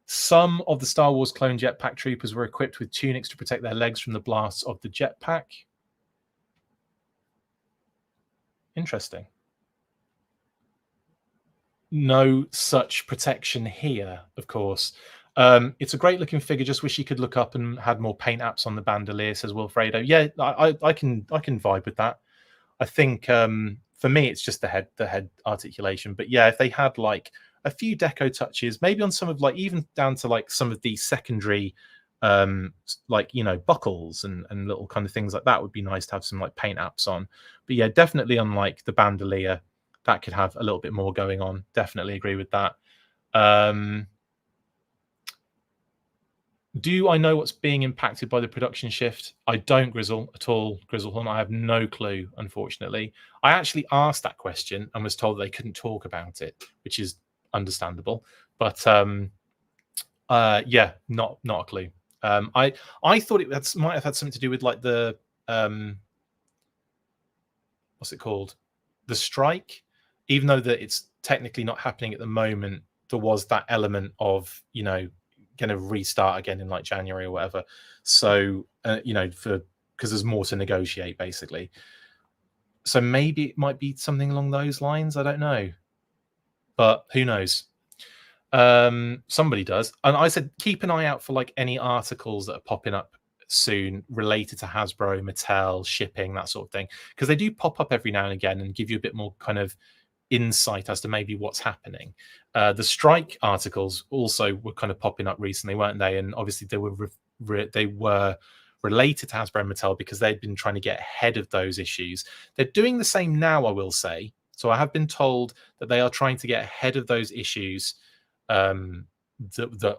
Some of the Star Wars clone jetpack troopers were equipped with tunics to protect their legs from the blasts of the jetpack. Interesting. No such protection here, of course. It's a great looking figure. Just wish you could look up and had more paint apps on the bandolier, says Wilfredo. Yeah, I can vibe with that. I think for me it's just the head articulation. But yeah, if they had like a few deco touches, maybe on some of like even down to like some of the secondary like buckles and little kind of things like that would be nice to have some like paint apps on. But yeah, definitely on like the bandolier, that could have a little bit more going on. Definitely agree with that. Do I know what's being impacted by the production shift? I don't, Grizzle, at all. Grizzlehorn, I have no clue, unfortunately. I actually asked that question and was told they couldn't talk about it, which is understandable. But yeah, not a clue. I thought it might have had something to do with like the what's it called? The strike. Even though that it's technically not happening at the moment, there was that element of going to restart again in like January or whatever. So because there's more to negotiate basically. So maybe it might be something along those lines. I don't know, but who knows? Somebody does. And I said keep an eye out for like any articles that are popping up soon related to Hasbro, Mattel, shipping, that sort of thing, because they do pop up every now and again and give you a bit more kind of insight as to maybe what's happening. The strike articles also were kind of popping up recently, weren't they? And obviously they were related to Hasbro and Mattel because they'd been trying to get ahead of those issues. They're doing the same now, I will say. So I have been told that they are trying to get ahead of those issues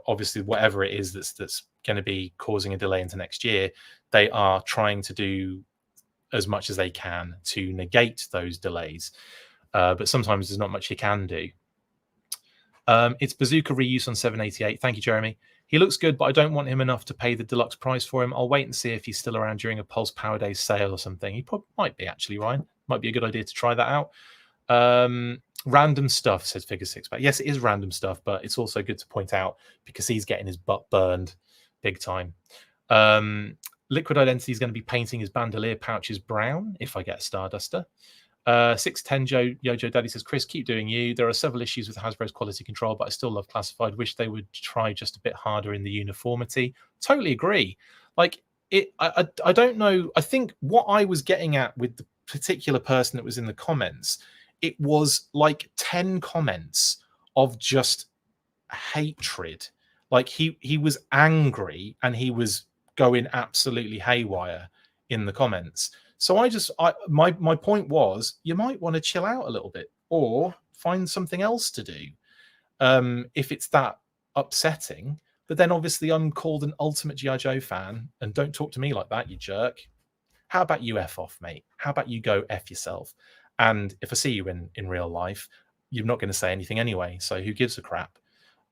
obviously whatever it is that's going to be causing a delay into next year, they are trying to do as much as they can to negate those delays. But sometimes there's not much you can do. It's Bazooka reuse on 788. Thank you, Jeremy. He looks good, but I don't want him enough to pay the deluxe price for him. I'll wait and see if he's still around during a Pulse Power Days sale or something. He probably might be, actually, Ryan. Might be a good idea to try that out. Random stuff, says Figure Six Pack. Yes, it is random stuff, but it's also good to point out because he's getting his butt burned big time. Liquid Identity is going to be painting his bandolier pouches brown if I get a Starduster. 610 Yojo Daddy says, Chris, keep doing you. There are several issues with Hasbro's quality control, but I still love Classified. Wish they would try just a bit harder in the uniformity. Totally agree. Like it, I don't know. I think what I was getting at with the particular person that was in the comments, it was like 10 comments of just hatred. Like he was angry and he was going absolutely haywire in the comments. So my point was, you might want to chill out a little bit or find something else to do if it's that upsetting. But then obviously I'm called an ultimate G.I. Joe fan, and don't talk to me like that, you jerk. How about you F off, mate? How about you go F yourself? And if I see you in real life, you're not going to say anything anyway. So who gives a crap?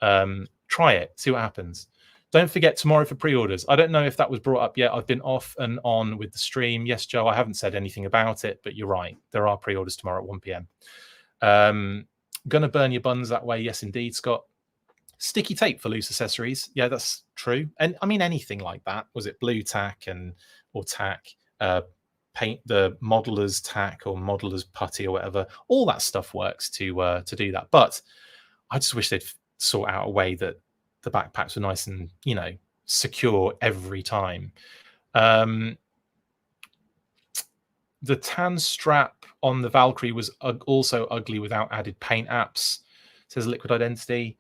Try it, see what happens. Don't forget tomorrow for pre-orders. I don't know if that was brought up yet. I've been off and on with the stream. Yes, Joe, I haven't said anything about it, but you're right. There are pre-orders tomorrow at 1 p.m. Gonna burn your buns that way. Yes, indeed, Scott. Sticky tape for loose accessories. Yeah, that's true. And I mean, anything like that. Was it blue tack or tack? Paint the modeler's tack or modeler's putty or whatever. All that stuff works to do that. But I just wish they'd sort out a way that the backpacks were nice and, secure every time. The tan strap on the Valkyrie was also ugly without added paint apps, says Liquid Identity.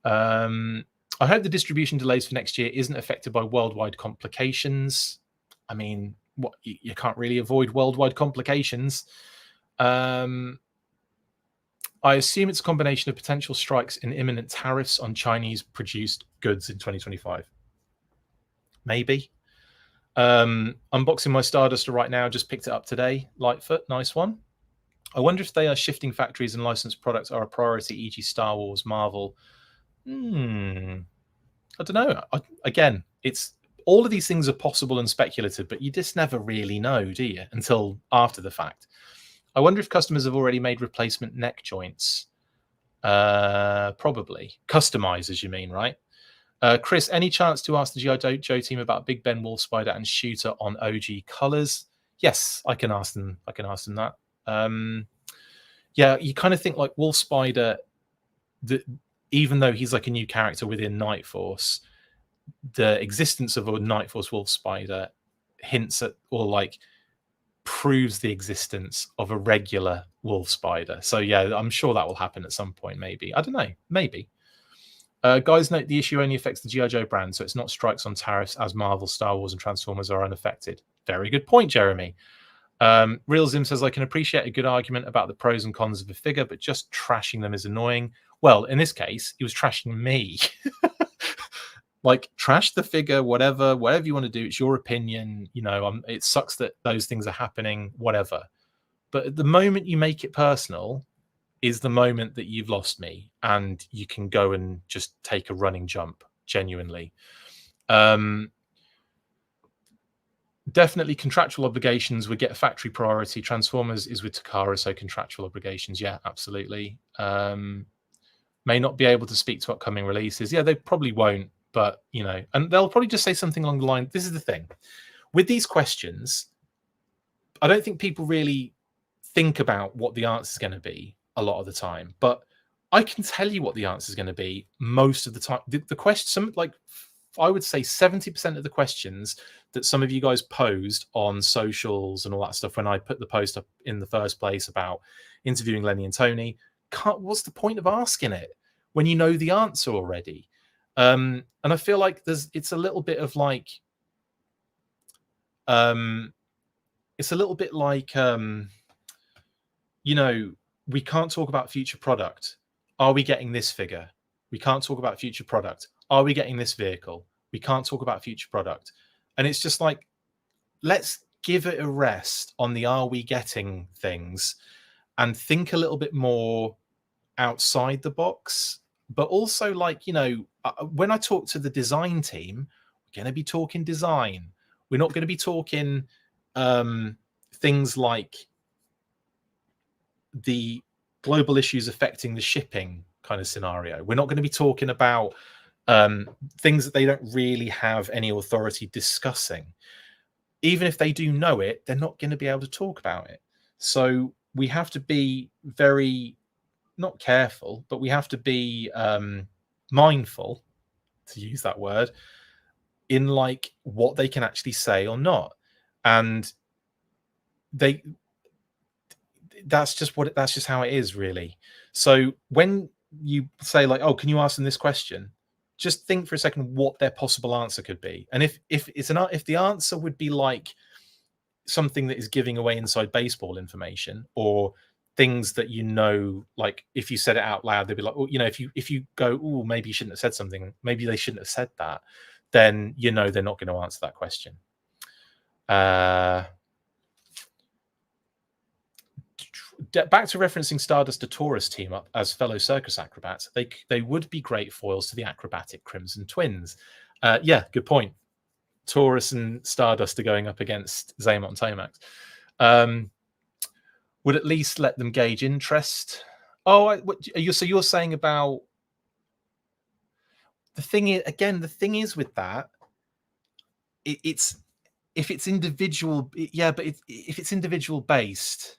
I hope the distribution delays for next year isn't affected by worldwide complications. I mean, what you can't really avoid worldwide complications. I assume it's a combination of potential strikes and imminent tariffs on Chinese-produced goods in 2025. Maybe. Unboxing my Starduster right now. Just picked it up today. Lightfoot, nice one. I wonder if they are shifting factories and licensed products are a priority, e.g. Star Wars, Marvel. I don't know. Again, it's all of these things are possible and speculative, but you just never really know, do you? Until after the fact. I wonder if customers have already made replacement neck joints. Probably. Customizers, you mean, right? Chris, any chance to ask the G.I. Joe team about Big Ben, Wolf Spider, and Shooter on OG colors? Yes, I can ask them. I can ask them that. Yeah, you kind of think like Wolf Spider, even though he's like a new character within Night Force, the existence of a Night Force Wolf Spider hints at or like proves the existence of a regular Wolf Spider. So yeah, I'm sure that will happen at some point. Maybe, I don't know. Maybe. Guys, note the issue only affects the G.I. Joe brand, so it's not strikes on tariffs as Marvel, Star Wars, and Transformers are unaffected. Very good point, Jeremy. Real Zim says, I can appreciate a good argument about the pros and cons of a figure, but just trashing them is annoying. Well, in this case, he was trashing me. Like, trash the figure, whatever you want to do. It's your opinion. It sucks that those things are happening, whatever. But at the moment you make it personal is the moment that you've lost me, and you can go and just take a running jump, genuinely. Definitely contractual obligations would get a factory priority. Transformers is with Takara, so contractual obligations. Yeah, absolutely. May not be able to speak to upcoming releases. Yeah, they probably won't. But, and they'll probably just say something along the line. This is the thing. With these questions, I don't think people really think about what the answer is going to be a lot of the time. But I can tell you what the answer is going to be most of the time. The question, I would say 70% of the questions that some of you guys posed on socials and all that stuff when I put the post up in the first place about interviewing Lenny and Tony, what's the point of asking it when you know the answer already? And I feel like it's a little bit of like, it's a little bit like, we can't talk about future product. Are we getting this figure? We can't talk about future product. Are we getting this vehicle? We can't talk about future product. And it's just like, let's give it a rest on the are we getting things and think a little bit more outside the box. But also, like, you know, when I talk to the design team, we're going to be talking design. We're not going to be talking things like the global issues affecting the shipping kind of scenario. We're not going to be talking about things that they don't really have any authority discussing. Even if they do know it, they're not going to be able to talk about it. So we have to be very, not careful, but we have to be mindful, to use that word, in like what they can actually say or not. And that's just how it is, really. So when you say like, oh, can you ask them this question, just think for a second what their possible answer could be. And if the answer would be like something that is giving away inside baseball information, or things that, you know, like if you said it out loud, they'd be like, oh, you know, if you go, oh, maybe you shouldn't have said something, maybe they shouldn't have said that, then you know they're not going to answer that question. Back to referencing Starduster Taurus team up as fellow circus acrobats, they would be great foils to the acrobatic Crimson Twins. Yeah, good point. Taurus and Stardust are going up against Xamot and Tomax. Would at least let them gauge interest. Oh, so you're saying about the thing is, again, the thing is with that, it's if it's individual, yeah, but if it's individual based,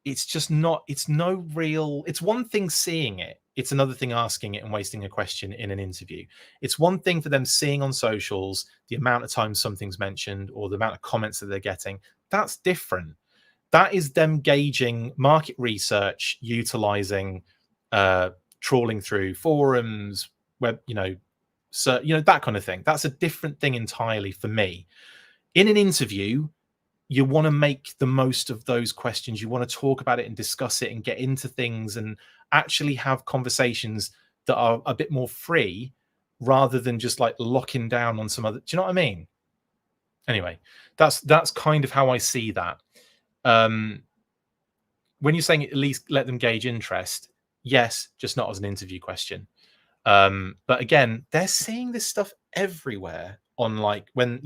it's just not, it's no real, it's one thing seeing it, it's another thing asking it and wasting a question in an interview. It's one thing for them seeing on socials the amount of times something's mentioned or the amount of comments that they're getting. That's different. That is them gauging market research, utilizing trawling through forums, web, so that kind of thing. That's a different thing entirely for me. In an interview, you want to make the most of those questions. You want to talk about it and discuss it and get into things and actually have conversations that are a bit more free, rather than just like locking down on some other. Do you know what I mean? Anyway, that's kind of how I see that. When you're saying at least let them gauge interest, yes, just not as an interview question. But again, they're seeing this stuff everywhere on, like, when,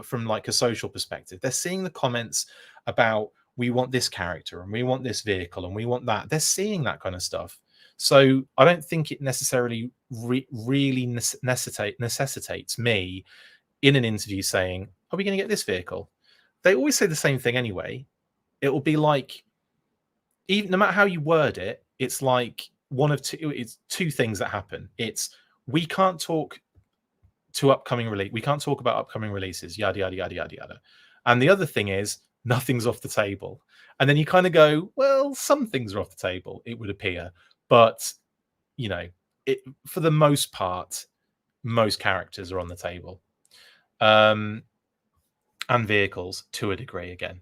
from like a social perspective, they're seeing the comments about, we want this character and we want this vehicle and we want that. They're seeing that kind of stuff. So I don't think it necessarily really necessitates me in an interview saying, are we going to get this vehicle? They always say the same thing anyway. It will be like, even no matter how you word it, it's like it's two things that happen. It's, we can't talk to upcoming release. We can't talk about upcoming releases, yada, yada, yada, yada, yada. And the other thing is, nothing's off the table. And then you kind of go, well, some things are off the table, it would appear. But, for the most part, most characters are on the table. And vehicles to a degree again.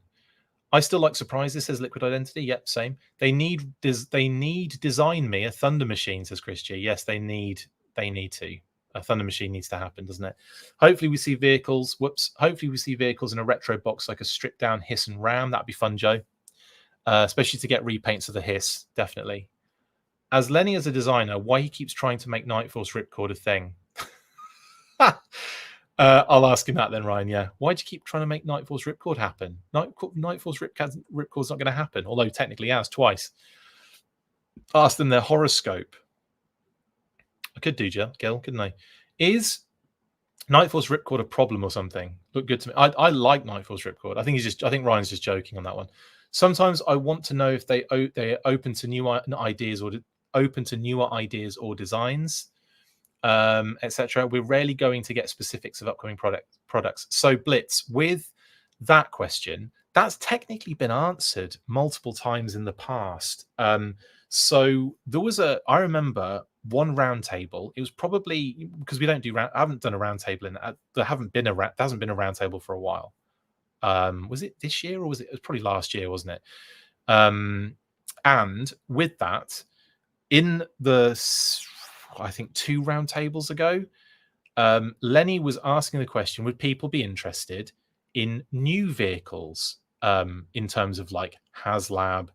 I still like surprises, says Liquid Identity. Yep, same. They need design me a Thunder Machine, says Chris G. Yes, they need to. A Thunder Machine needs to happen, doesn't it? Hopefully we see vehicles. Hopefully we see vehicles in a retro box, like a stripped down Hiss and Ram. That'd be fun, Joe. Especially to get repaints of the Hiss, definitely. As Lenny as a designer, why he keeps trying to make Nightforce Ripcord a thing? I'll ask him that then, Ryan. Yeah, why do you keep trying to make Nightforce Ripcord happen? Nightforce Ripcord's not going to happen, although technically has twice. Ask them their horoscope. I could do, Gil, couldn't I? Is Nightforce Ripcord a problem or something? Look good to me. I like Nightforce Ripcord. I think Ryan's just joking on that one. Sometimes I want to know if they're open to new ideas or open to newer ideas or designs, etc. We're rarely going to get specifics of upcoming products. So Blitz, with that question, that's technically been answered multiple times in the past. So there was I remember one roundtable. It was probably because we don't do I haven't done a roundtable in there hasn't been a roundtable for a while. Was it this year or was it was probably last year, wasn't it? And with that, in the I think 2 roundtables ago, Lenny was asking the question, would people be interested in new vehicles in terms of like HasLab,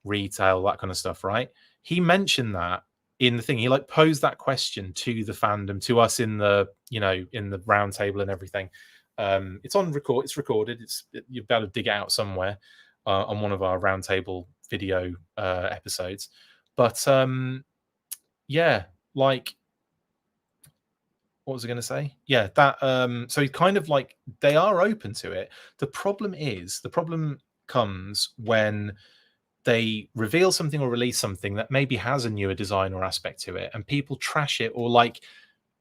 retail, that kind of stuff, right? He mentioned that in the thing. He like posed that question to the fandom, to us in the, you know, in the roundtable and everything. It's on record. It's recorded. You'll be able to dig it out somewhere on one of our roundtable video episodes. But yeah, like, what was I going to say? Yeah, that so he kind of like, they are open to it. The problem comes when they reveal something or release something that maybe has a newer design or aspect to it, and people trash it or like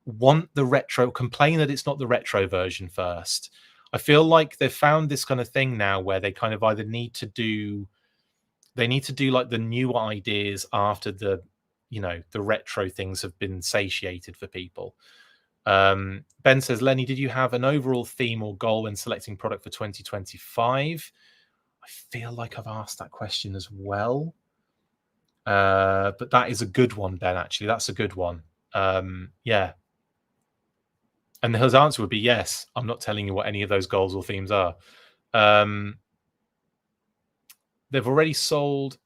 want the retro, complain that it's not the retro version first. I feel like they've found this kind of thing now where they kind of either need to do like the new ideas after the, you know, the retro things have been satiated for people. Ben says, Lenny, did you have an overall theme or goal when selecting product for 2025? I feel like I've asked that question as well. But that is a good one, Ben, actually. That's a good one. Yeah. And his answer would be yes. I'm not telling you what any of those goals or themes are. They've already said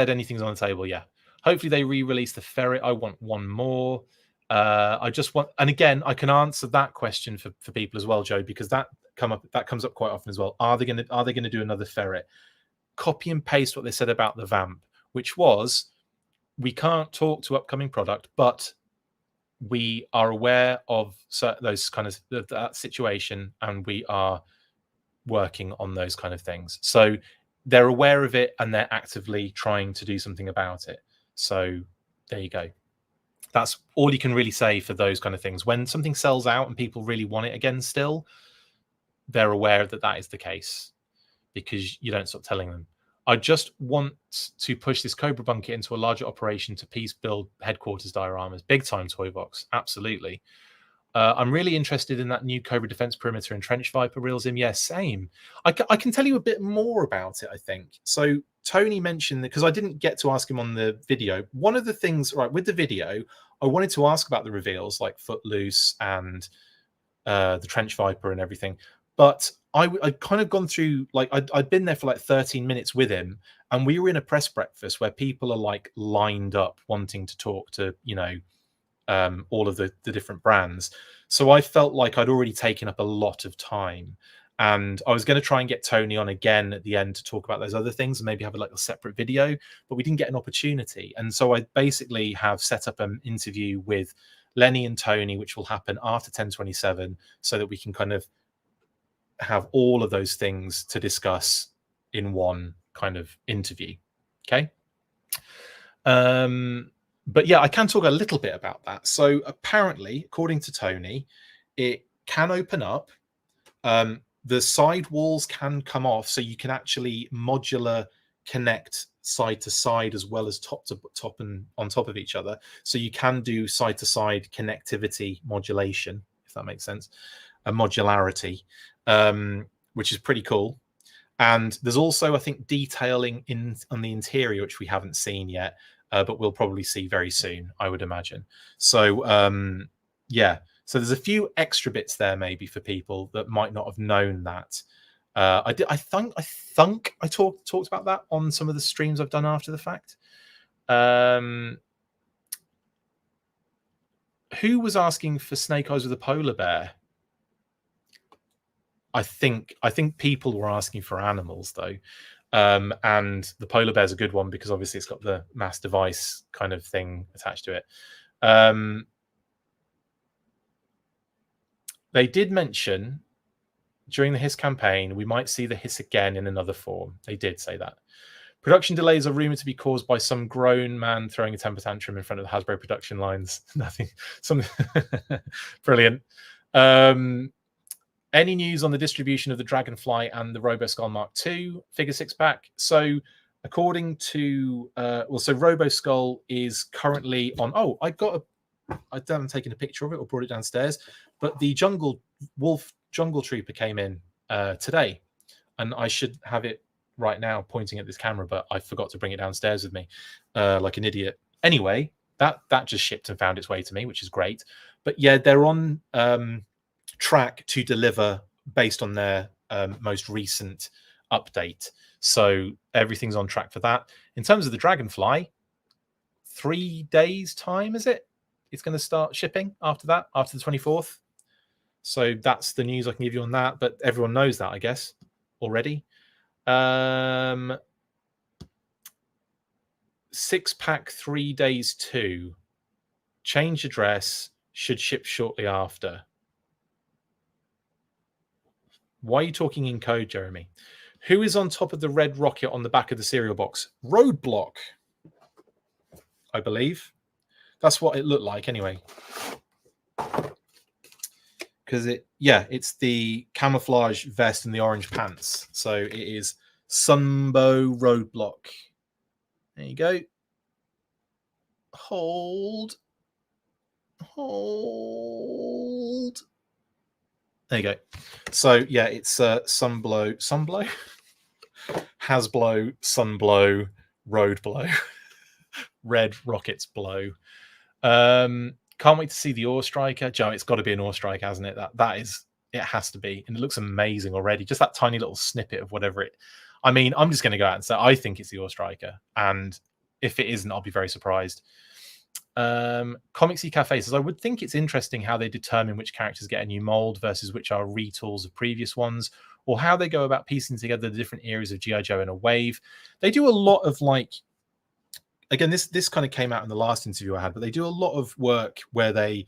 anything's on the table. Yeah. Hopefully they re-release the ferret. I want one more. I just want, and again, I can answer that question for people as well, Joe, because that comes up quite often as well. Are they going to do another ferret? Copy and paste what they said about the Vamp, which was, we can't talk to upcoming product, but we are aware of those kind of that situation, and we are working on those kind of things. So they're aware of it and they're actively trying to do something about it. So there you go. That's all you can really say for those kind of things. When something sells out and people really want it again still, they're aware that that is the case, because you don't stop telling them. I just want to push this Cobra bunker into a larger operation to piece build headquarters dioramas. Big time toy box. Absolutely. I'm really interested in that new Cobra Defense Perimeter and Trench Viper reels in. Yes, same. I can tell you a bit more about it, I think. So Tony mentioned that, because I didn't get to ask him on the video. One of the things, right, with the video, I wanted to ask about the reveals like Footloose and the Trench Viper and everything. But I'd kind of gone through, like, I'd been there for like 13 minutes with him, and we were in a press breakfast where people are like lined up wanting to talk to, you know, all of the different brands. So I felt like I'd already taken up a lot of time, and I was going to try and get Tony on again at the end to talk about those other things and maybe have a separate video, but we didn't get an opportunity. And so I basically have set up an interview with Lenny and Tony, which will happen after 10/27, so that we can kind of have all of those things to discuss in one kind of interview. Okay. But yeah, I can talk a little bit about that. So apparently, according to Tony, it can open up. The side walls can come off, so you can actually modular connect side to side as well as top to top and on top of each other. So you can do side to side connectivity modulation, if that makes sense, a modularity, which is pretty cool. And there's also, I think, detailing on the interior, which we haven't seen yet, but we'll probably see very soon, I would imagine. So yeah, so there's a few extra bits there maybe for people that might not have known that. I think I talked about that on some of the streams I've done after the fact. Who was asking for Snake Eyes with a polar bear? I think people were asking for animals though. And the polar bear is a good one because obviously it's got the mass device kind of thing attached to it. They did mention during the Hiss campaign we might see the Hiss again in another form. They did say that. Production delays are rumored to be caused by some grown man throwing a temper tantrum in front of the Hasbro production lines. Nothing. Something brilliant. Any news on the distribution of the Dragonfly and the RoboSkull Mark II figure 6-pack? So according to so RoboSkull is currently on. Oh, I haven't taken a picture of it or brought it downstairs, but the Wolf Jungle Trooper came in today, and I should have it right now pointing at this camera, but I forgot to bring it downstairs with me like an idiot. Anyway, that just shipped and found its way to me, which is great. But yeah, they're on track to deliver based on their most recent update. So everything's on track for that. In terms of the Dragonfly, 3 days time, is it? It's going to start shipping after that, after the 24th. So that's the news I can give you on that. But everyone knows that, I guess, already. 6-pack 3 days 2. Change address, should ship shortly after. Why are you talking in code, Jeremy? Who is on top of the red rocket on the back of the cereal box? Roadblock, I believe. That's what it looked like anyway. Because it's the camouflage vest and the orange pants. So it is Sunbow Roadblock. There you go. Hold. There you go. So yeah, it's Sunblow, Hasblow, Sunblow, Roadblow, Red Rockets Blow. Can't wait to see the Ore Striker. Joe, it's got to be an Ore Striker, hasn't it? That is, it has to be, and it looks amazing already. Just that tiny little snippet of whatever it. I mean, I'm just going to go out and say I think it's the Ore Striker, and if it isn't, I'll be very surprised. Comicsy Cafe says, I would think it's interesting how they determine which characters get a new mold versus which are retools of previous ones, or how they go about piecing together the different eras of G.I. Joe in a wave. They do a lot of again, this kind of came out in the last interview I had, but they do a lot of work where they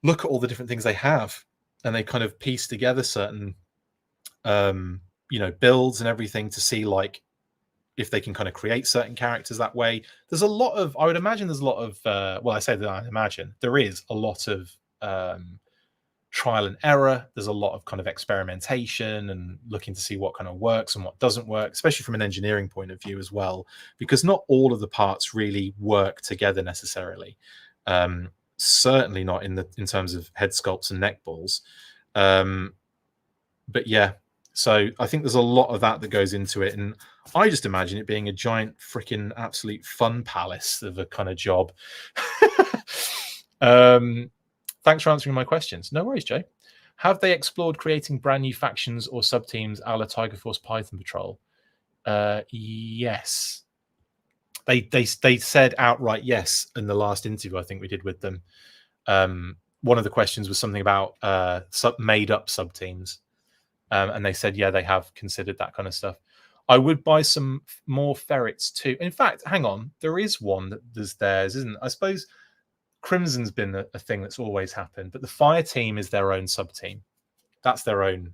look at all the different things they have and they kind of piece together certain builds and everything to see if they can kind of create certain characters that way. There's a lot of, I would imagine there's a lot of, I say that I imagine, there is a lot of trial and error. There's a lot of kind of experimentation and looking to see what kind of works and what doesn't work, especially from an engineering point of view as well, because not all of the parts really work together necessarily. Certainly not in terms of head sculpts and neck balls. But yeah, so I think there's a lot of that goes into it. And I just imagine it being a giant freaking absolute fun palace of a kind of job. Thanks for answering my questions. No worries, Joe. Have they explored creating brand new factions or sub-teams a la Tiger Force Python Patrol? Yes. They said outright yes in the last interview I think we did with them. One of the questions was something about made-up sub-teams. And they said, yeah, they have considered that kind of stuff. I would buy some more ferrets too. In fact, hang on. There is one that there's theirs, isn't it? I suppose Crimson's been a thing that's always happened, but the Fire team is their own sub-team. That's their own,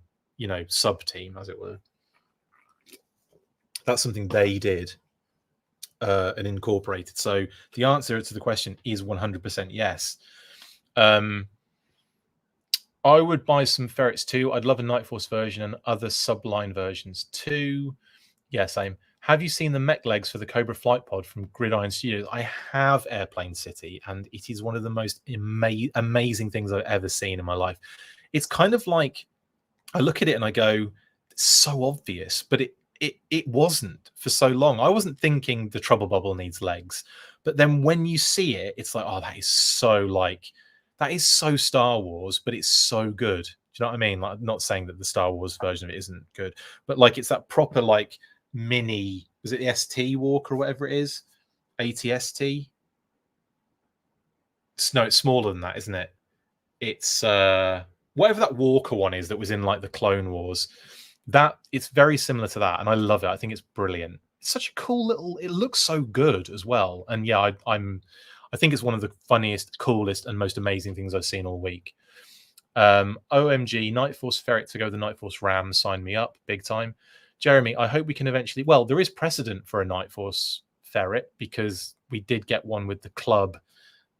sub-team, as it were. That's something they did and incorporated. So the answer to the question is 100% yes. I would buy some ferrets too. I'd love a Night Force version and other subline versions too. Yeah, same. Have you seen the mech legs for the Cobra Flight Pod from Gridiron Studios? I have Airplane City, and it is one of the most amazing things I've ever seen in my life. It's kind of like, I look at it and I go, it's so obvious, but it wasn't for so long. I wasn't thinking the Trouble Bubble needs legs. But then when you see it, it's like, oh, that is so Star Wars, but it's so good. Do you know what I mean? Like, I'm not saying that the Star Wars version of it isn't good, but it's that proper mini, was it the ST Walker or whatever it is? ATST? No, it's smaller than that, isn't it? It's whatever that Walker one is that was in the Clone Wars. That it's very similar to that, and I love it. I think it's brilliant. It's such a cool little, it looks so good as well. And yeah, I think it's one of the funniest, coolest, and most amazing things I've seen all week. OMG, Night Force Ferret to go with the Night Force Ram. Sign me up, big time. Jeremy, I hope we can eventually... Well, there is precedent for a Night Force Ferret because we did get one with the club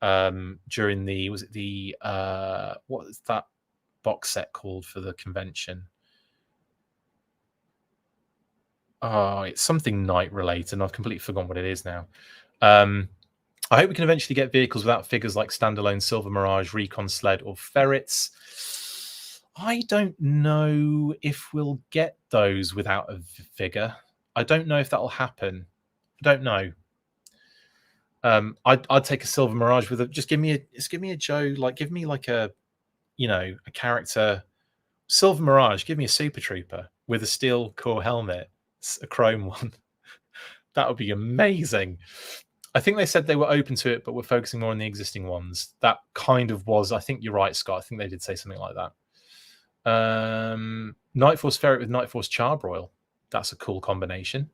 during the... Was it the... what is that box set called for the convention? Oh, it's something night related, and I've completely forgotten what it is now. I hope we can eventually get vehicles without figures like standalone Silver Mirage, Recon Sled, or Ferrets. I don't know if we'll get those without a figure. I don't know if that'll happen. I don't know. I'd take a Silver Mirage with a give me a Joe, like give me like a a character. Silver Mirage, give me a Super Trooper with a steel core helmet, a chrome one. That would be amazing. I think they said they were open to it, but we're focusing more on the existing ones. That kind of was, I think you're right, Scott. I think they did say something like that. Night Force Ferret with Night Force Charbroil. That's a cool combination.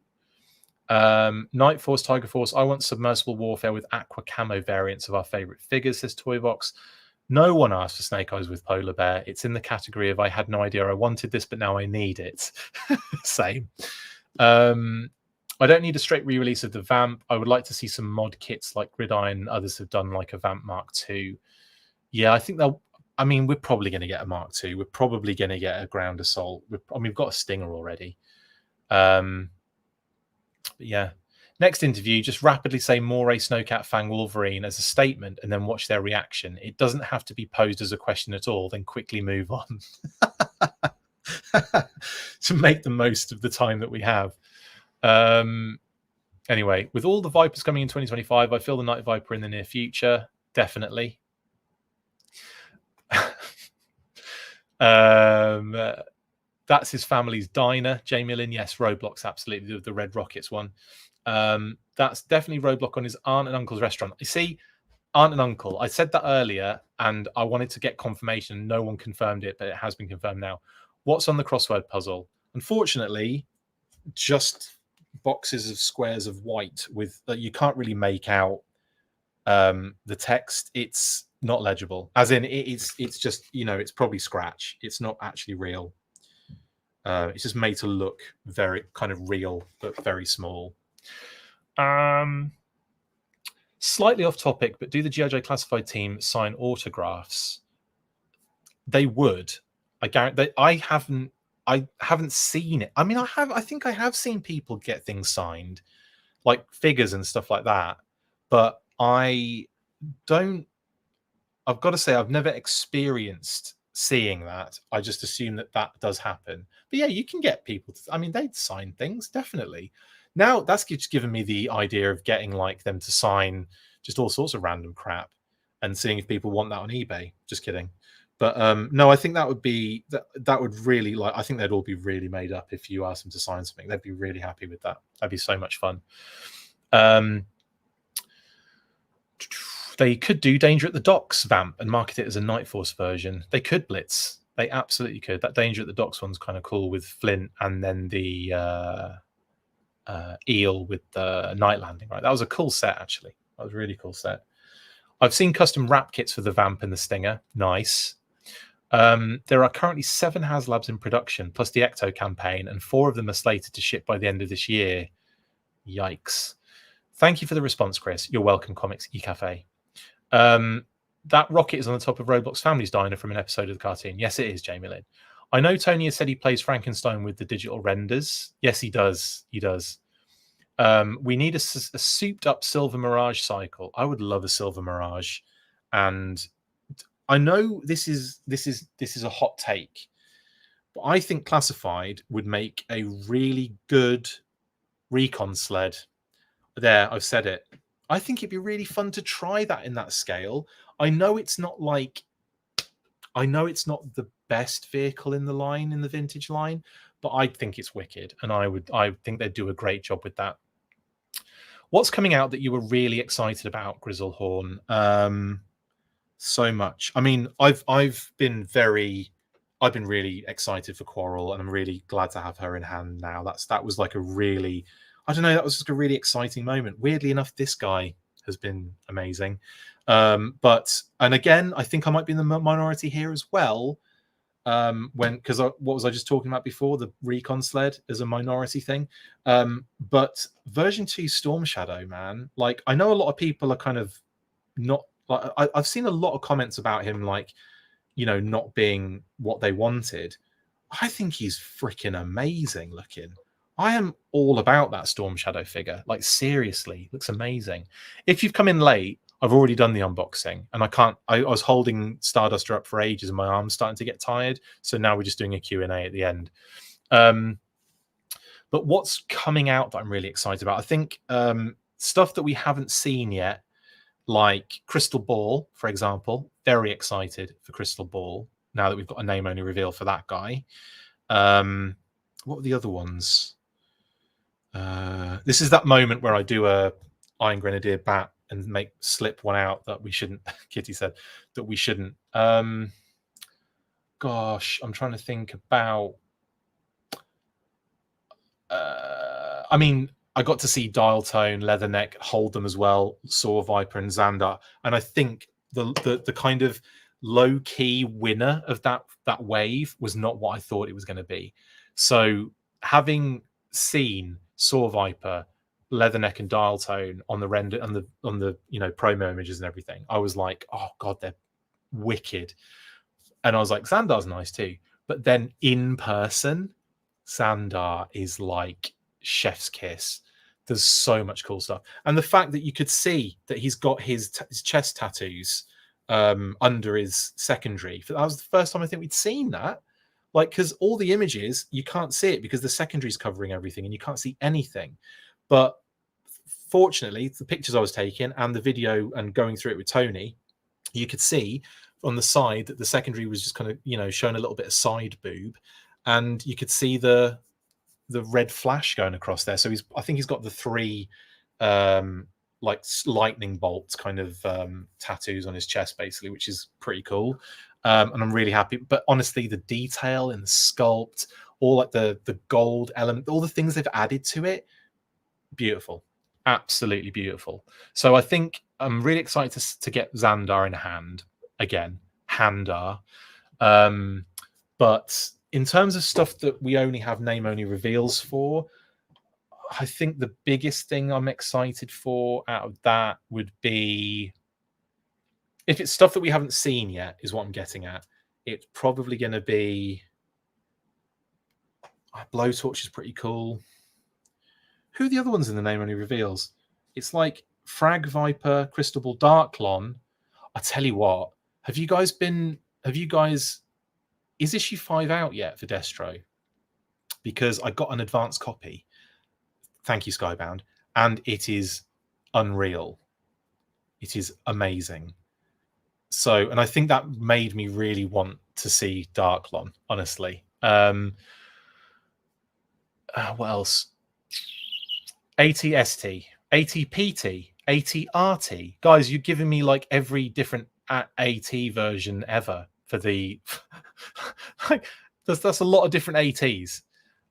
Night Force, Tiger Force. I want submersible warfare with aqua camo variants of our favorite figures, says Toybox. No one asked for Snake Eyes with Polar Bear. It's in the category of I had no idea I wanted this, but now I need it. Same. I don't need a straight re-release of the Vamp. I would like to see some mod kits like Gridiron and others have done, like a Vamp Mark II. Yeah, I think they'll. I mean, we're probably going to get a Mark II. We're probably going to get a Ground Assault. We've got a Stinger already. But yeah. Next interview, just rapidly say Moray, Snowcat, Fang, Wolverine as a statement and then watch their reaction. It doesn't have to be posed as a question at all, then quickly move on. To make the most of the time that we have. Anyway, with all the Vipers coming in 2025, I feel the Night Viper in the near future. Definitely. That's his family's diner. Jamie Lynn, yes, Roblox, absolutely. The Red Rockets one. That's definitely Roblox on his aunt and uncle's restaurant. You see, aunt and uncle, I said that earlier and I wanted to get confirmation. No one confirmed it, but it has been confirmed now. What's on the crossword puzzle? Unfortunately, just boxes of squares of white with you can't really make out the text. It's not legible, as in it's just it's probably scratch. It's not actually real. It's just made to look very kind of real but very small. Slightly off topic, but do the G.I. Joe Classified team sign autographs? They would. I guarantee. I haven't seen it. I mean, I think I have seen people get things signed, like figures and stuff like that. But I don't. I've got to say, I've never experienced seeing that. I just assume that does happen. But yeah, you can get people. I mean, they'd sign things definitely. Now that's just given me the idea of getting like them to sign just all sorts of random crap and seeing if people want that on eBay. Just kidding. But no, I think that would be that would really I think they'd all be really made up if you asked them to sign something. They'd be really happy with that. That'd be so much fun. They could do Danger at the Docks Vamp and market it as a Night Force version. They could, Blitz. They absolutely could. That Danger at the Docks one's kind of cool with Flint and then the Eel with the Night Landing. Right, that was a cool set actually. That was a really cool set. I've seen custom wrap kits for the Vamp and the Stinger. Nice. There are currently 7 HasLabs in production, plus the Ecto campaign, and 4 of them are slated to ship by the end of this year. Yikes. Thank you for the response, Chris. You're welcome, Comics eCafe. That rocket is on the top of Roblox Family's Diner from an episode of the cartoon. Yes, it is, Jamie Lynn. I know Tony has said he plays Frankenstein with the digital renders. Yes, he does. He does. We need a souped-up Silver Mirage cycle. I would love a Silver Mirage, and I know this is a hot take, but I think Classified would make a really good recon sled. There, I've said it. I think it'd be really fun to try that in that scale. I know it's not the best vehicle in the line, in the vintage line, but I think it's wicked, and I think they'd do a great job with that. What's coming out that you were really excited about, Grizzlehorn? So much. I mean, I've been really excited for Quarrel, and I'm really glad to have her in hand now. That was like a really, I don't know, that was just a really exciting moment. Weirdly enough, this guy has been amazing. And again, I think I might be in the minority here as well. Because what was I just talking about before? The recon sled is a minority thing. But version 2 Storm Shadow, man, like I know a lot of people are kind of not like I've seen a lot of comments about him, like, not being what they wanted. I think he's freaking amazing looking. I am all about that Storm Shadow figure. Like, seriously, looks amazing. If you've come in late, I've already done the unboxing, and I was holding Starduster up for ages and my arm's starting to get tired. So now we're just doing a Q&A at the end. But what's coming out that I'm really excited about? I think stuff that we haven't seen yet, like Crystal Ball, for example. Very excited for Crystal Ball now that we've got a name only reveal for that guy. What were the other ones? This is that moment where I do a Iron Grenadier bat and slip one out that we shouldn't. Kitty said that we shouldn't. Gosh, I'm trying to think about. I mean, I got to see Dial Tone, Leatherneck, Hold'em as well, Saw Viper, and Xandar, and I think the kind of low key winner of that wave was not what I thought it was going to be. So having seen Saw Viper, Leatherneck, and Dial Tone on the render on the promo images and everything, I was like, oh god, they're wicked. And I was like, Xandar's nice too. But then in person, Xandar is like chef's kiss. There's so much cool stuff. And the fact that you could see that he's got his chest tattoos under his secondary. That was the first time I think we'd seen that. Like, because all the images, you can't see it because the secondary is covering everything and you can't see anything. But fortunately, the pictures I was taking and the video and going through it with Tony, you could see on the side that the secondary was just kind of, showing a little bit of side boob, and you could see the red flash going across there. So I think he's got the 3 like lightning bolts kind of tattoos on his chest, basically, which is pretty cool. And I'm really happy. But honestly, the detail in the sculpt, all like the gold element, all the things they've added to it, beautiful, absolutely beautiful. So I think I'm really excited to get Xandar in hand again, Handar. But in terms of stuff that we only have name only reveals for, I think the biggest thing I'm excited for out of that would be, if it's stuff that we haven't seen yet, is what I'm getting at. It's probably going to be Blowtorch is pretty cool. Who are the other ones in the name only reveals? It's like Frag Viper, Crystal Ball, Darklon. I tell you what, have you guys, is issue 5 out yet for Destro? Because I got an advanced copy. Thank you, Skybound. And it is unreal. It is amazing. So, and I think that made me really want to see Darklon, honestly. What else? ATST, ATPT, ATRT. Guys, you're giving me like every different AT version ever for the... like, that's a lot of different ATs.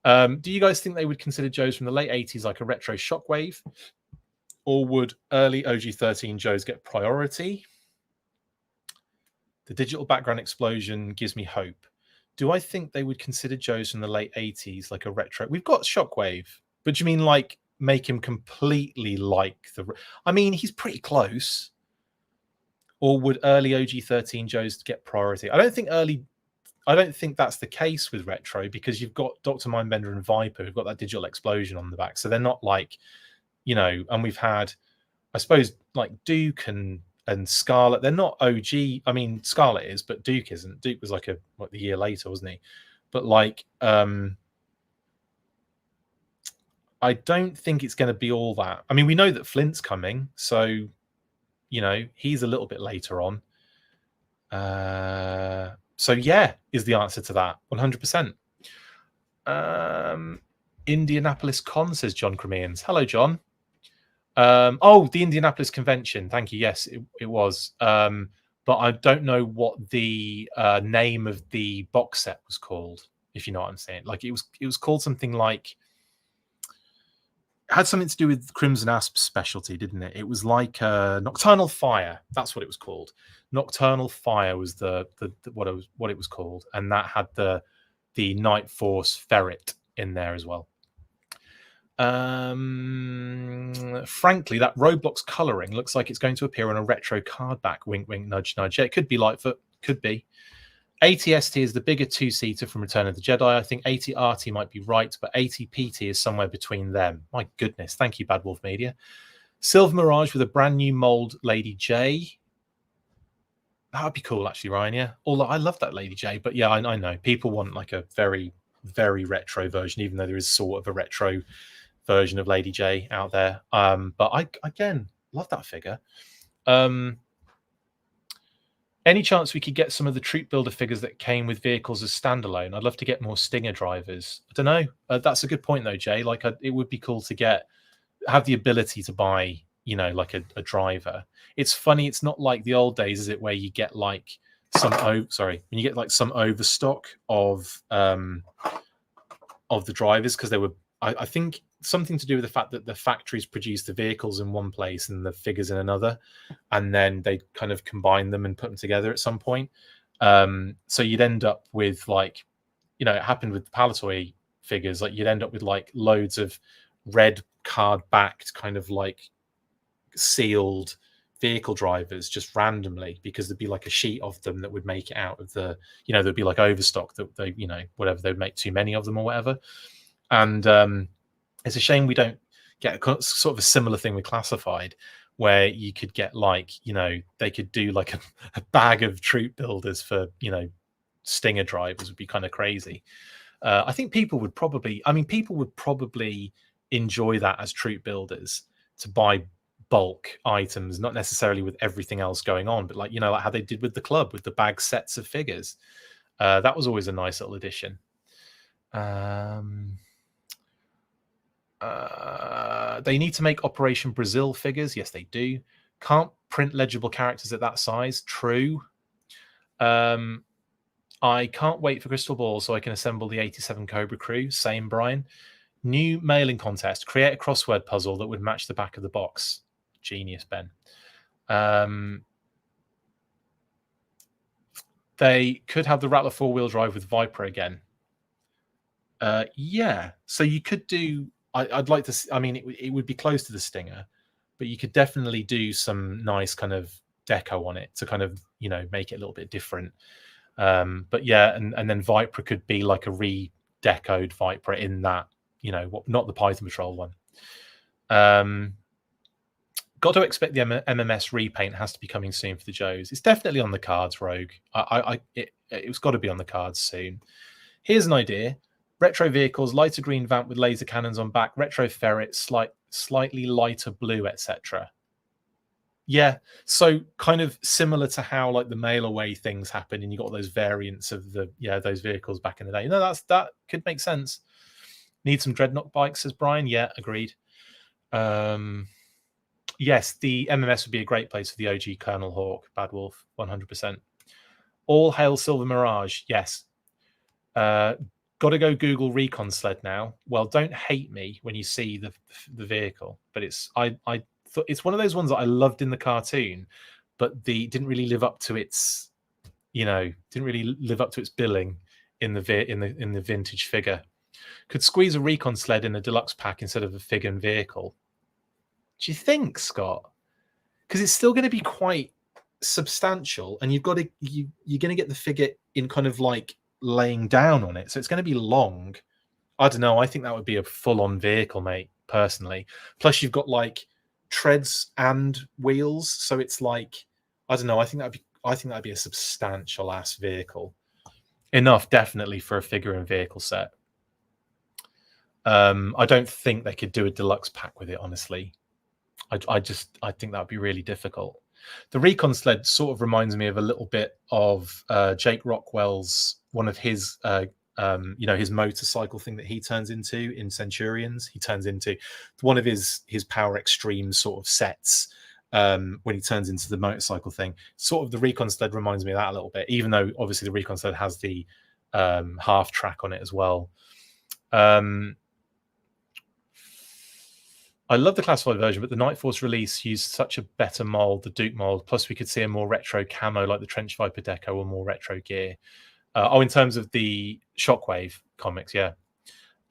Do you guys think they would consider Joes from the late 80s like a retro Shockwave? Or would early OG13 Joes get priority? The digital background explosion gives me hope. Do I think they would consider Joes from the late 80s like a retro? We've got Shockwave, but do you mean like make him completely like the... I mean, he's pretty close. Or would early OG13 Joes get priority? I don't think that's the case with retro, because you've got Dr. Mindbender and Viper who've got that digital explosion on the back. So they're not like, and we've had, I suppose, like Duke and Scarlet. They're not OG. I mean, Scarlet is, but Duke isn't. Duke was like the year later, wasn't he? But like, I don't think it's going to be all that. I mean, we know that Flint's coming, so, he's a little bit later on. So yeah, is the answer to that. 100%. Indianapolis Con, says John Cremians. Hello, John. The Indianapolis Convention. Thank you. Yes, it was. But I don't know what the name of the box set was called, if you know what I'm saying. Like it was called something like, it had something to do with Crimson Asp's specialty, didn't it? It was like Nocturnal Fire. That's what it was called. Nocturnal Fire was what it was called, and that had the Night Force Ferret in there as well. Frankly, that Roblox coloring looks like it's going to appear on a retro card back. Wink, wink, nudge, nudge. Yeah, it could be Lightfoot. Could be. ATST is the bigger 2-seater from Return of the Jedi. I think ATRT might be right, but ATPT is somewhere between them. My goodness. Thank you, Bad Wolf Media. Silver Mirage with a brand new mold Lady J. That would be cool, actually, Ryan. Yeah. Although I love that Lady J, but yeah, I know. People want like a very, very retro version, even though there is sort of a retro version of Lady J out there. But I again love that figure. Any chance we could get some of the Troop Builder figures that came with vehicles as standalone? I'd love to get more Stinger drivers. I don't know. That's a good point though, Jay. Like, it would be cool to have the ability to buy, you know, like a driver. It's funny. It's not like the old days, is it? Where you get like when you get like some overstock of the drivers, because they were, I think, something to do with the fact that the factories produce the vehicles in one place and the figures in another, and then they kind of combine them and put them together at some point. So you'd end up with, like, you know, it happened with the Palatoy figures. Like, you'd end up with like loads of red card backed kind of like sealed vehicle drivers just randomly, because there'd be like a sheet of them that would make it out of the, you know, there'd be like overstock that they, you know, whatever, they'd make too many of them or whatever. And it's a shame we don't get sort of a similar thing with Classified, where you could get, like, you know, they could do like a bag of Troop Builders for, you know, Stinger drivers. Would be kind of crazy. I think people would probably enjoy that as Troop Builders, to buy bulk items, not necessarily with everything else going on, but like, you know, like how they did with the club with the bag sets of figures. That was always a nice little addition. They need to make Operation Brazil figures. Yes, they do. Can't print legible characters at that size. True. I can't wait for Crystal Ball so I can assemble the 87 Cobra crew. Same, Brian. New mailing contest. Create a crossword puzzle that would match the back of the box. Genius, Ben. They could have the Rattler 4-wheel drive with Viper again. Yeah. So you could do... I'd like to see, I mean, it would be close to the Stinger, but you could definitely do some nice kind of deco on it to kind of, you know, make it a little bit different. But yeah, and then Viper could be like a re-decoed Viper in that, you know, not the Python Patrol one. Got to expect the MMS repaint has to be coming soon for the Joes. It's definitely on the cards, Rogue. It's got to be on the cards soon. Here's an idea. Retro vehicles, lighter green vamp with laser cannons on back, retro ferret, slightly lighter blue, etc. Yeah, so kind of similar to how like the mail away things happen, and you got those variants of those vehicles back in the day. No, that could make sense. Need some Dreadnought bikes, says Brian. Yeah, agreed. Yes, the MMS would be a great place for the OG Colonel Hawk, Bad Wolf, 100%. All hail Silver Mirage. Yes. Got to go Google Recon Sled now. Well, don't hate me when you see the vehicle, but it's it's one of those ones that I loved in the cartoon, but didn't really live up to its, you know, billing in the vintage figure. Could squeeze a Recon Sled in a deluxe pack instead of a figure and vehicle. Do you think, Scott? Because it's still going to be quite substantial, and you're going to get the figure in kind of like laying down on it, so it's going to be long. I don't know. I think that would be a full-on vehicle, mate, personally. Plus, you've got like treads and wheels, so it's like, I don't know. I think that'd be a substantial ass vehicle. Enough, definitely, for a figure and vehicle set. I don't think they could do a deluxe pack with it, honestly. I think that would be really difficult. The Recon Sled sort of reminds me of a little bit of Jake Rockwell's, one of his, his motorcycle thing that he turns into in Centurions. He turns into one of his Power Extreme sort of sets when he turns into the motorcycle thing. Sort of the Recon Sled reminds me of that a little bit, even though obviously the Recon Sled has the half track on it as well. I love the classified version, but the Night Force release used such a better mold, the Duke mold. Plus, we could see a more retro camo like the Trench Viper deco or more retro gear. In terms of the Shockwave comics, yeah.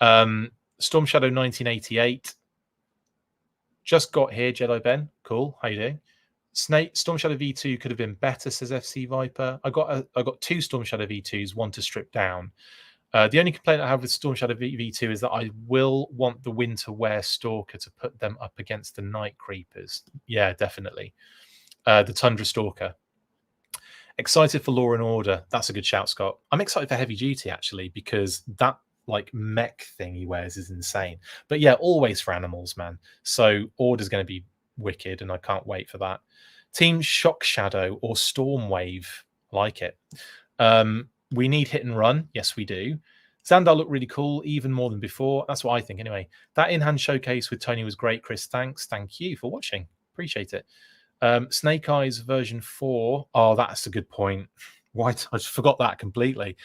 Storm Shadow 1988. Just got here, Jedi Ben. Cool. How you doing? Storm Shadow V2 could have been better, says FC Viper. I got two Storm Shadow V2s, one to strip down. The only complaint I have with Storm Shadow V2 is that I will want the Winter Wear Stalker to put them up against the Night Creepers. Yeah, definitely. The Tundra Stalker. Excited for Law and Order. That's a good shout, Scott. I'm excited for Heavy Duty, actually, because that like mech thing he wears is insane. But yeah, always for animals, man. So Order's going to be wicked, and I can't wait for that. Team Shock Shadow or Storm Wave, like it. We need hit and run. Yes, we do. Xandar looked really cool, even more than before. That's what I think, anyway. That in-hand showcase with Tony was great, Chris. Thanks. Thank you for watching. Appreciate it. Snake Eyes version 4. Oh, that's a good point. Why? I just forgot that completely.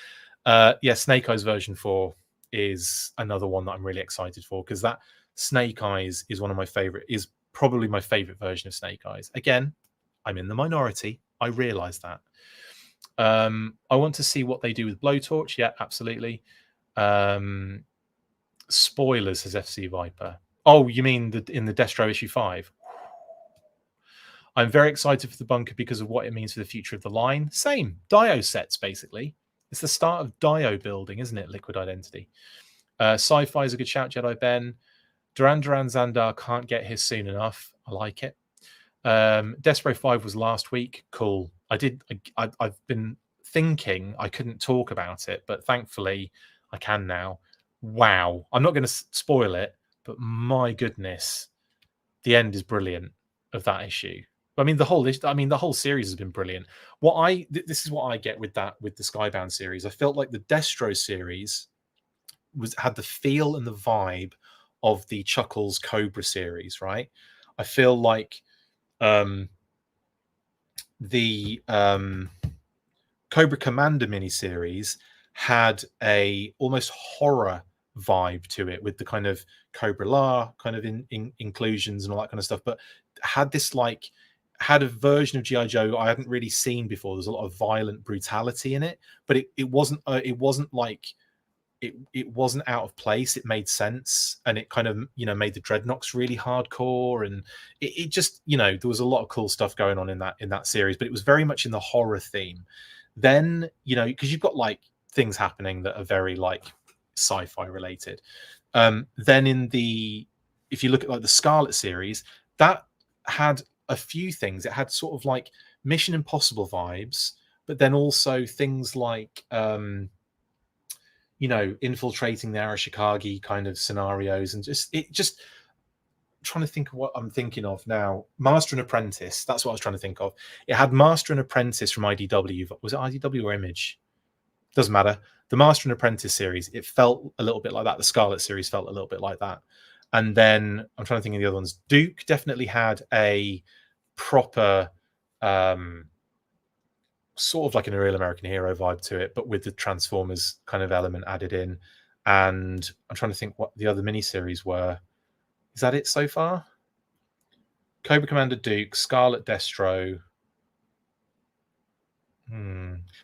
Yeah, Snake Eyes version 4 is another one that I'm really excited for, because that Snake Eyes is one of my favorite, is probably my favorite version of Snake Eyes. Again, I'm in the minority. I realize that. I want to see what they do with Blowtorch. Yeah, absolutely. Spoilers, says FC Viper. Oh, you mean in the Destro issue 5? I'm very excited for the bunker because of what it means for the future of the line. Same. Dio sets, basically. It's the start of Dio building, isn't it? Liquid Identity. Sci-fi is a good shout, Jedi Ben. Duran Duran Xandar can't get here soon enough. I like it. Despero 5 was last week. Cool. I've been thinking I couldn't talk about it, but thankfully I can now. Wow. I'm not going to spoil it, but my goodness, the end is brilliant of that issue. I mean, the whole series has been brilliant. This is what I get with the Skybound series. I felt like the Destro series had the feel and the vibe of the Chuckles Cobra series, right? I feel like the Cobra Commander miniseries had a almost horror vibe to it, with the kind of Cobra La kind of inclusions and all that kind of stuff, but had a version of G.I. Joe I hadn't really seen before. There's a lot of violent brutality in it, but it wasn't out of place. It made sense, and it kind of made the Dreadnoks really hardcore, and it just there was a lot of cool stuff going on in that series, but it was very much in the horror theme. Then because you've got like things happening that are very like sci-fi related. Then if you look at like the Scarlet series, that had a few things. It had sort of like Mission Impossible vibes, but then also things like infiltrating the Arashikage kind of scenarios, and just trying to think of what I'm thinking of now. Master and Apprentice, that's what I was trying to think of. It had Master and Apprentice from IDW. Was it IDW or Image? Doesn't matter. The Master and Apprentice series, it felt a little bit like that. The Scarlet series felt a little bit like that. And then I'm trying to think of the other ones. Duke definitely had a proper sort of like an Real American Hero vibe to it, but with the Transformers kind of element added in. And I'm trying to think what the other miniseries were. Is that it so far? Cobra Commander Duke, Scarlet Destro.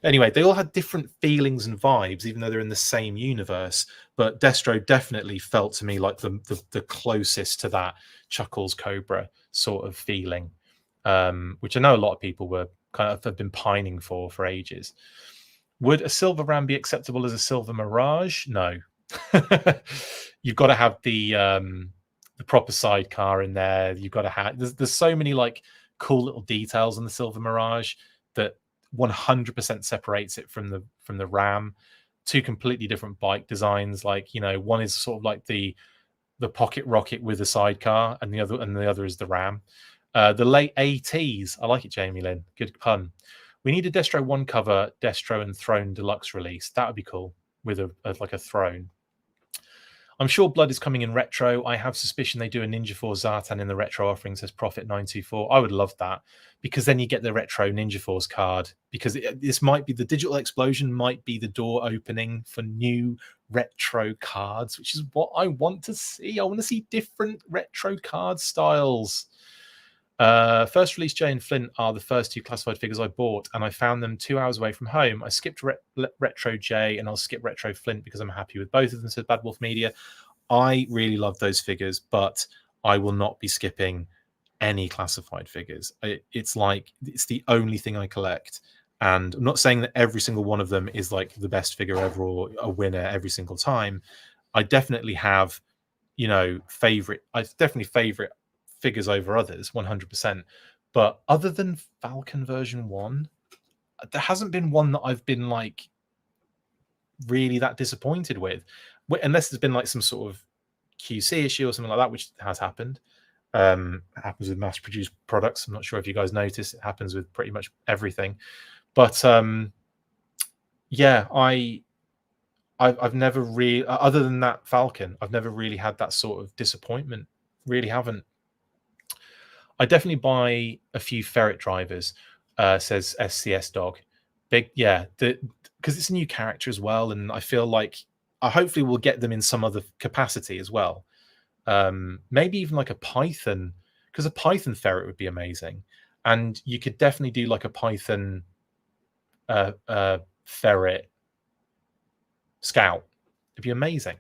Anyway, they all had different feelings and vibes, even though they're in the same universe. But Destro definitely felt to me like the closest to that Chuckles Cobra sort of feeling, which I know a lot of people were kind of have been pining for ages. Would a Silver Ram be acceptable as a Silver Mirage? No. You've got to have the proper sidecar in there. You've got to have there's so many like cool little details on the Silver Mirage that 100% separates it from the Ram. Two completely different bike designs. Like one is sort of like the pocket rocket with a sidecar, and the other is the Ram. The late 80s. I like it, Jamie Lynn. Good pun. We need a Destro 1 cover, Destro and Throne Deluxe release. That would be cool, with like a throne. I'm sure Blood is coming in retro. I have suspicion they do a Ninja Force Zartan in the retro offering, says Profit 924. I would love that, because then you get the retro Ninja Force card, because this might be the digital explosion, might be the door opening for new retro cards, which is what I want to see. I want to see different retro card styles. First release Jay and Flint are the first two classified figures I bought, and I found them 2 hours away from home. I skipped Retro Jay, and I'll skip Retro Flint because I'm happy with both of them, said Bad Wolf Media. I really love those figures, but I will not be skipping any classified figures. It's the only thing I collect, and I'm not saying that every single one of them is like the best figure ever or a winner every single time. I definitely have, favorite figures over others, 100%. But other than Falcon version 1, there hasn't been one that I've been like really that disappointed with. unless there's been like some sort of QC issue or something like that, which has happened. It happens with mass-produced products. I'm not sure if you guys notice. It happens with pretty much everything. But yeah, I've never really, other than that Falcon, I've never really had that sort of disappointment. Really haven't. I definitely buy a few ferret drivers, says SCS Dog. Big, yeah, because it's a new character as well, and I feel like I hopefully will get them in some other capacity as well. Maybe even like a Python, because a Python ferret would be amazing, and you could definitely do like a Python ferret scout. It'd be amazing.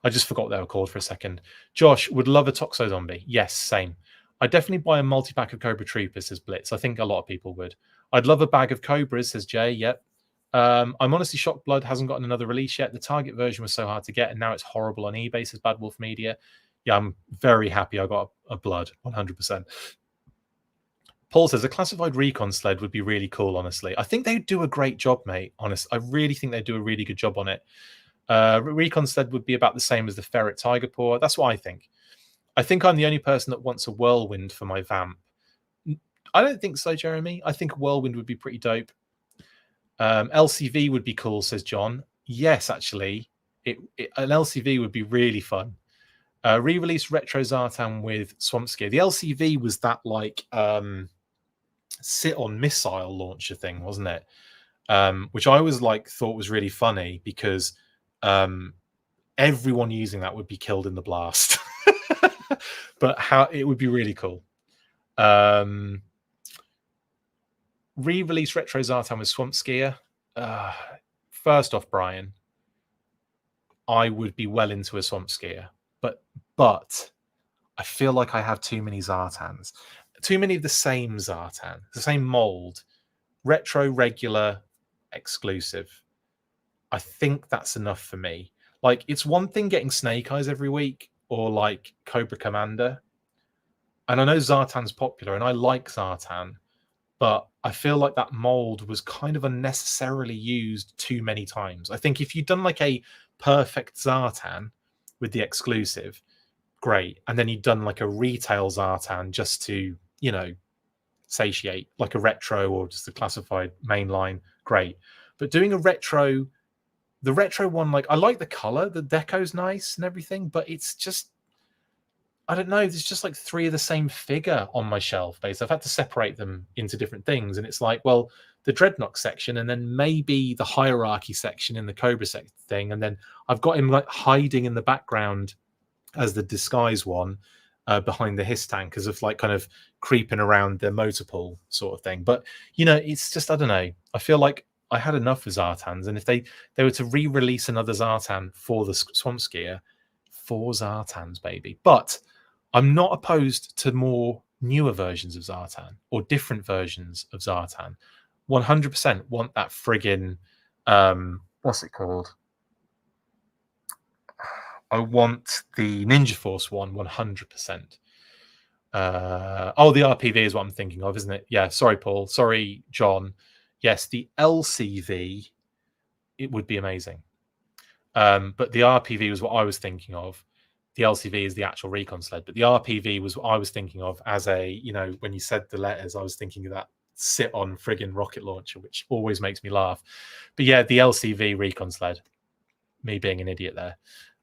I just forgot they were called for a second. Josh would love a Toxo Zombie. Yes, same. I'd definitely buy a multi-pack of Cobra Troopers, says Blitz. I think a lot of people would. I'd love a bag of Cobras, says Jay. Yep. I'm honestly shocked Blood hasn't gotten another release yet. The Target version was so hard to get, and now it's horrible on eBay, says Bad Wolf Media. Yeah, I'm very happy I got a Blood, 100%. Paul says a classified recon sled would be really cool, honestly. I think they'd do a great job, mate. Honest, I really think they'd do a really good job on it. Recon sled would be about the same as the Ferret Tiger Paw. That's what I think. I think I'm the only person that wants a Whirlwind for my Vamp. I don't think so, Jeremy. I think a Whirlwind would be pretty dope. LCV would be cool, says John. Yes, actually. An LCV would be really fun. Re-release Retro Zartan with Swamp Skier. The LCV was that like sit-on missile launcher thing, wasn't it? Which I always thought was really funny because everyone using that would be killed in the blast. But how it would be really cool. Re-release Retro Zartan with Swamp Skier. First off, Brian, I would be well into a Swamp Skier, but I feel like I have too many Zartans, too many of the same Zartan, the same mold, retro, regular, exclusive. I think that's enough for me. Like, it's one thing getting Snake Eyes every week or like Cobra Commander. And I know Zartan's popular and I like Zartan, but I feel like that mold was kind of unnecessarily used too many times. I think if you'd done like a perfect Zartan with the exclusive, great. And then you'd done like a retail Zartan just to, you know, satiate, like a retro or just a classified mainline, great. But doing a retro, the retro one, like I like the color, the deco's nice and everything, but it's just, I don't know, there's just like three of the same figure on my shelf base. I've had to separate them into different things. And it's like, well, the Dreadnought section and then maybe the Hierarchy section in the Cobra thing. And then I've got him like hiding in the background as the disguise one behind the Hiss tank because of like kind of creeping around the motor pool sort of thing. But, you know, it's just, I don't know. I feel like I had enough of Zartans. And if they were to re-release another Zartan for the Swamp Skier, 4 Zartans, baby. But I'm not opposed to more newer versions of Zartan or different versions of Zartan. 100% want that friggin' what's it called? I want the Ninja Force one 100%. Oh, the RPV is what I'm thinking of, isn't it? Yeah, sorry, Paul. Sorry, John. Yes, the LCV, it would be amazing. But the RPV was what I was thinking of. The LCV is the actual recon sled, but the RPV was what I was thinking of as a, you know, when you said the letters, I was thinking of that sit-on friggin' rocket launcher, which always makes me laugh. But yeah, the LCV recon sled, me being an idiot there.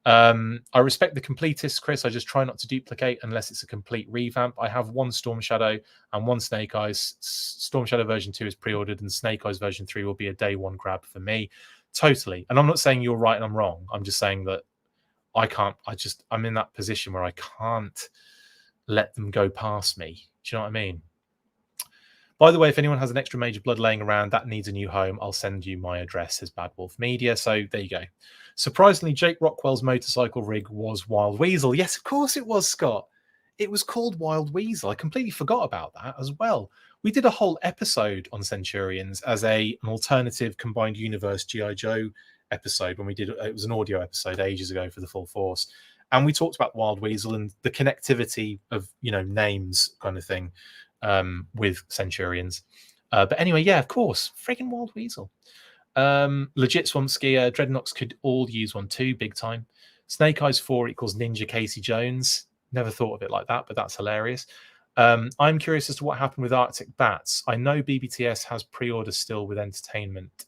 I respect the completists, Chris. I just try not to duplicate unless it's a complete revamp. I have one Storm Shadow and one Snake Eyes. Storm Shadow version 2 is pre-ordered and Snake Eyes version 3 will be a day one grab for me. Totally. And I'm not saying you're right and I'm wrong. I'm just saying that I'm in that position where I can't let them go past me. Do you know what I mean? By the way, if anyone has an extra Major Blood laying around that needs a new home, I'll send you my address, says Bad Wolf Media. So there you go. Surprisingly, Jake Rockwell's motorcycle rig was Wild Weasel. Yes, of course it was, Scott. It was called Wild Weasel. I completely forgot about that as well. We did a whole episode on Centurions as an alternative combined universe G.I. Joe episode when we did it was an audio episode ages ago for the Full Force, and we talked about Wild Weasel and the connectivity of, you know, names kind of thing with Centurions. But anyway, yeah, of course, freaking Wild Weasel. Legit Swamp Skier. Dreadnoks could all use one too, big time. Snake Eyes 4 equals Ninja Casey Jones. Never thought of it like that, but that's hilarious. I'm curious as to what happened with Arctic Bats. I know BBTS has pre-orders still with entertainment.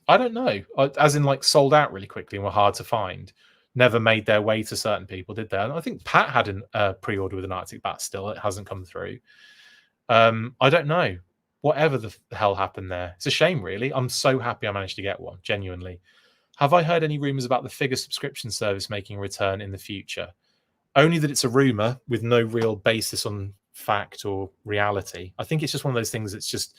I don't know. As in, like, sold out really quickly and were hard to find. Never made their way to certain people, did they? And I think Pat had a pre-order with an Arctic Bat still. It hasn't come through. I don't know. Whatever the hell happened there. It's a shame, really. I'm so happy I managed to get one, genuinely. Have I heard any rumors about the figure subscription service making a return in the future? Only that it's a rumor with no real basis on fact or reality. I think it's just one of those things that's just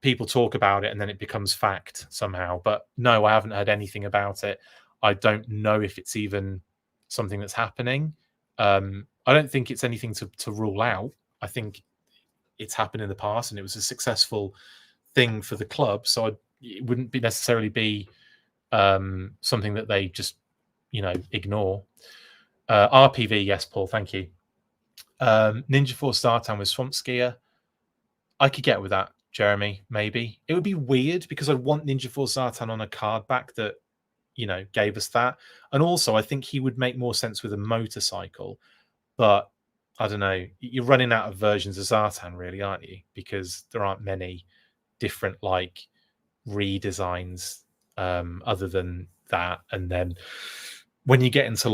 people talk about it and then it becomes fact somehow. But no, I haven't heard anything about it. I don't know if it's even something that's happening. I don't think it's anything to rule out. I think it's happened in the past and it was a successful thing for the club. So it wouldn't be necessarily be something that they just, ignore. RPV, yes, Paul, thank you. Ninja Force Zartan with Swamp Skier. I could get with that, Jeremy, maybe. It would be weird because I'd want Ninja Force Zartan on a card back that, gave us that. And also, I think he would make more sense with a motorcycle. But I don't know. You're running out of versions of Zartan, really, aren't you? Because there aren't many different, redesigns other than that. And then when you get into,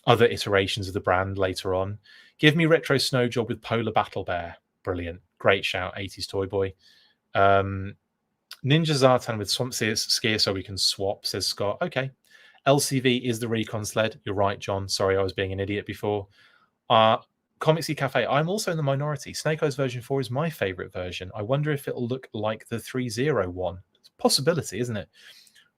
other iterations of the brand later on, give me Retro Snow Job with Polar Battle Bear. Brilliant. Great shout, 80s Toy Boy. Ninja Zartan with Swamp Skier so we can swap, says Scott. Okay. LCV is the recon sled. You're right, John. Sorry, I was being an idiot before. Comicsy Cafe. I'm also in the minority. Snake Eyes version 4 is my favorite version. I wonder if it'll look like the 301. It's a possibility, isn't it?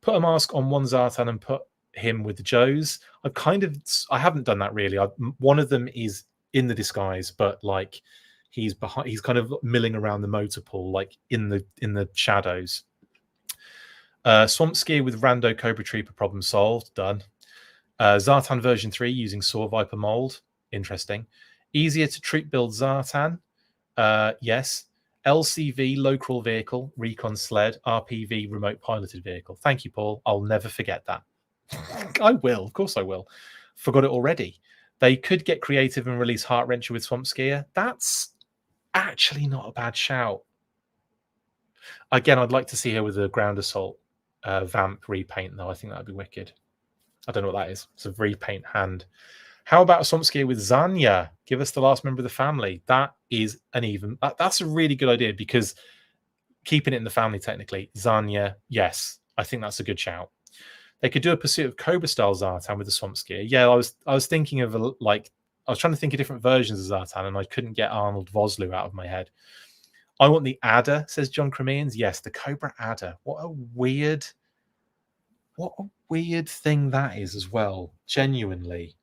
Put a mask on one Zartan and put him with the Joes. I haven't done that really. One of them is in the disguise, but he's behind. He's kind of milling around the motor pool, in the shadows. Swamp Skier with Rando Cobra Trooper, problem solved. Done. Zartan version 3 using Saw Viper mold. Interesting. Easier to troop build Zartan. Yes. LCV low crawl vehicle, recon sled, RPV remote piloted vehicle. Thank you, Paul. I'll never forget that. I will. Of course I will. Forgot it already. They could get creative and release Heart Wrencher with Swamp Skier. That's actually not a bad shout. Again, I'd like to see her with a Ground Assault Vamp repaint, though. I think that would be wicked. I don't know what that is. It's a repaint hand. How about a Swamp Skier with Zanya? Give us the last member of the family. That is that's a really good idea because keeping it in the family, technically. Zanya, yes. I think that's a good shout. They could do a Pursuit of Cobra style Zartan with the Swamp Skier. Yeah, I was thinking of I was trying to think of different versions of Zartan and I couldn't get Arnold Vosloo out of my head. I want the Adder, says John Cremians. Yes, the Cobra Adder. What a weird thing that is as well. Genuinely.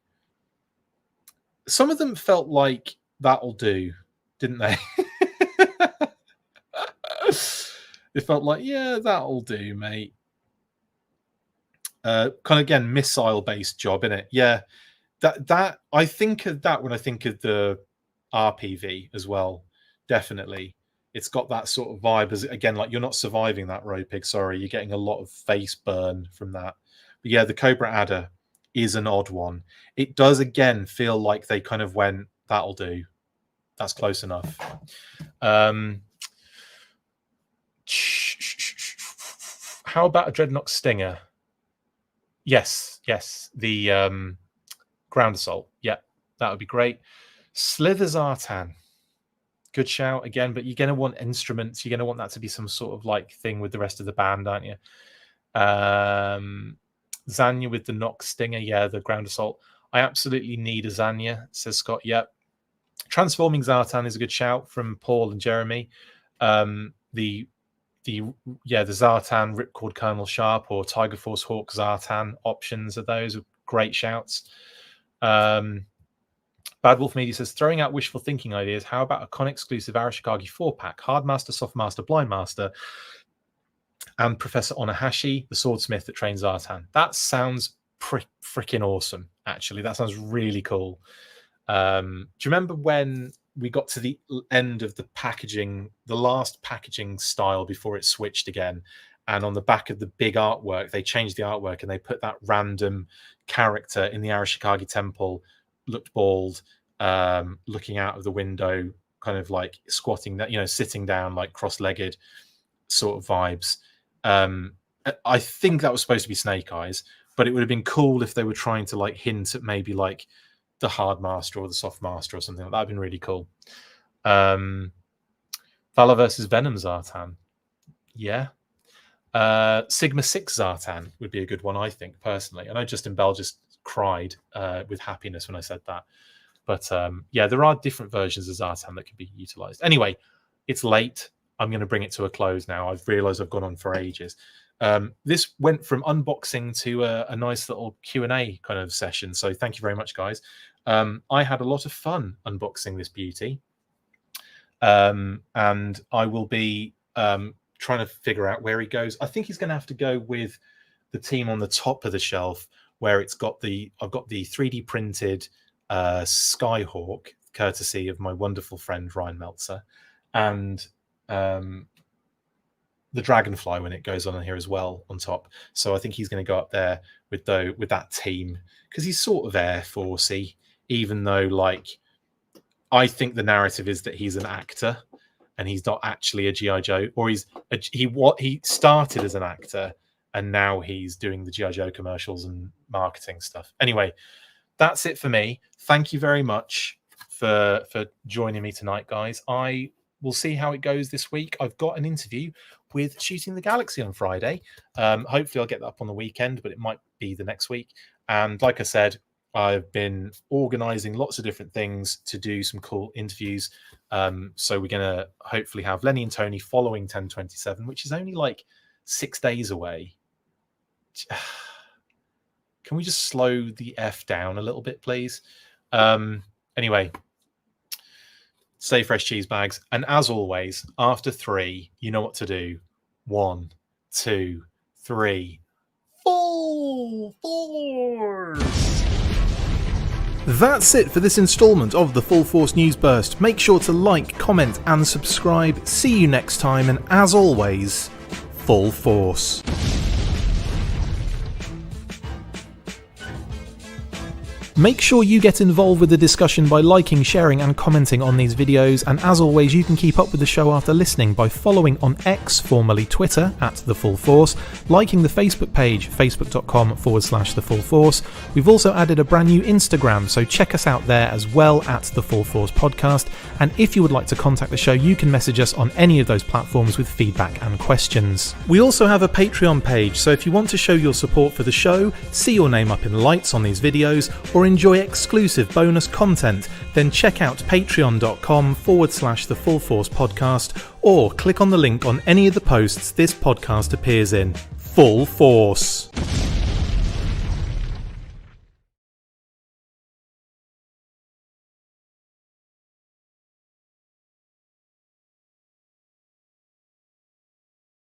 Some of them felt like that'll do, didn't they? It felt like, yeah, that'll do, mate. Kind of, again, missile-based job, innit? Yeah. That I think of that when I think of the RPV as well. Definitely. It's got that sort of vibe as, again, you're not surviving that road pig, sorry. You're getting a lot of face burn from that. But yeah, the Cobra Adder is an odd one. It does, again, feel like they kind of went, that'll do. That's close enough. How about a Dreadnought Stinger? Yes. The Ground Assault. Yeah, that would be great. Slither Zartan. Good shout again, but you're going to want instruments. You're going to want that to be some sort of thing with the rest of the band, aren't you? Zanya with the Nox Stinger. Yeah, the Ground Assault. I absolutely need a Zanya, says Scott. Yep. Transforming Zartan is a good shout from Paul and Jeremy. The Zartan Ripcord Colonel Sharp or Tiger Force Hawk Zartan options are those great shouts. Bad Wolf Media says, throwing out wishful thinking ideas, how about a con-exclusive Arashikage 4-pack, Hardmaster, Softmaster, Blindmaster, and Professor Onahashi, the swordsmith that trains Zartan? That sounds freaking awesome, actually. That sounds really cool. Do you remember when we got to the end of the packaging, the last packaging style before it switched again. And on the back of the big artwork, they changed the artwork and they put that random character in the Arashikage temple, looked bald, looking out of the window, kind of like squatting, sitting down, like cross-legged sort of vibes. I think that was supposed to be Snake Eyes, but it would have been cool if they were trying to like hint at maybe like the hard master or the soft master or something. That would have been really cool. Valor versus Venom Zartan. Yeah. Sigma 6 Zartan would be a good one, I think, personally. I know Justin Bell just cried with happiness when I said that. But yeah, there are different versions of Zartan that can be utilized. Anyway, it's late. I'm going to bring it to a close now. I've realized I've gone on for ages. This went from unboxing to a nice little Q&A kind of session. So thank you very much, guys. I had a lot of fun unboxing this beauty. And I will be trying to figure out where he goes. I think he's going to have to go with the team on the top of the shelf, where it's got I've got the 3D printed Skyhawk, courtesy of my wonderful friend Ryan Meltzer, and the Dragonfly when it goes on here as well on top. So I think he's going to go up there with that team, because he's sort of Air Forcey, even though like I think the narrative is that he's an actor and he's not actually a G.I. Joe, or he started as an actor and now he's doing the G.I. Joe commercials and marketing stuff. Anyway, that's it for me. Thank you very much for joining me tonight, guys. I will see how it goes this week. I've got an interview with Shooting the Galaxy on Friday. Hopefully I'll get that up on the weekend, but it might be the next week. And like I said, I've been organizing lots of different things to do some cool interviews. So we're going to hopefully have Lenny and Tony following 1027, which is only like 6 days away. Can we just slow the F down a little bit, please? Anyway, stay fresh, cheese bags. And as always, after 3, you know what to do. 1, 2, 3. Full force! That's it for this installment of the Full Force News Burst. Make sure to like, comment and subscribe. See you next time, and as always, full force. Make sure you get involved with the discussion by liking, sharing and commenting on these videos, and as always you can keep up with the show after listening by following on X, formerly Twitter, @The Full Force, liking the Facebook page, facebook.com/The Full Force. We've also added a brand new Instagram, so check us out there as well, @The Full Force Podcast, and if you would like to contact the show you can message us on any of those platforms with feedback and questions. We also have a Patreon page, so if you want to show your support for the show, see your name up in lights on these videos, or enjoy exclusive bonus content, then check out patreon.com/The Full Force Podcast, or click on the link on any of the posts this podcast appears in. Full Force!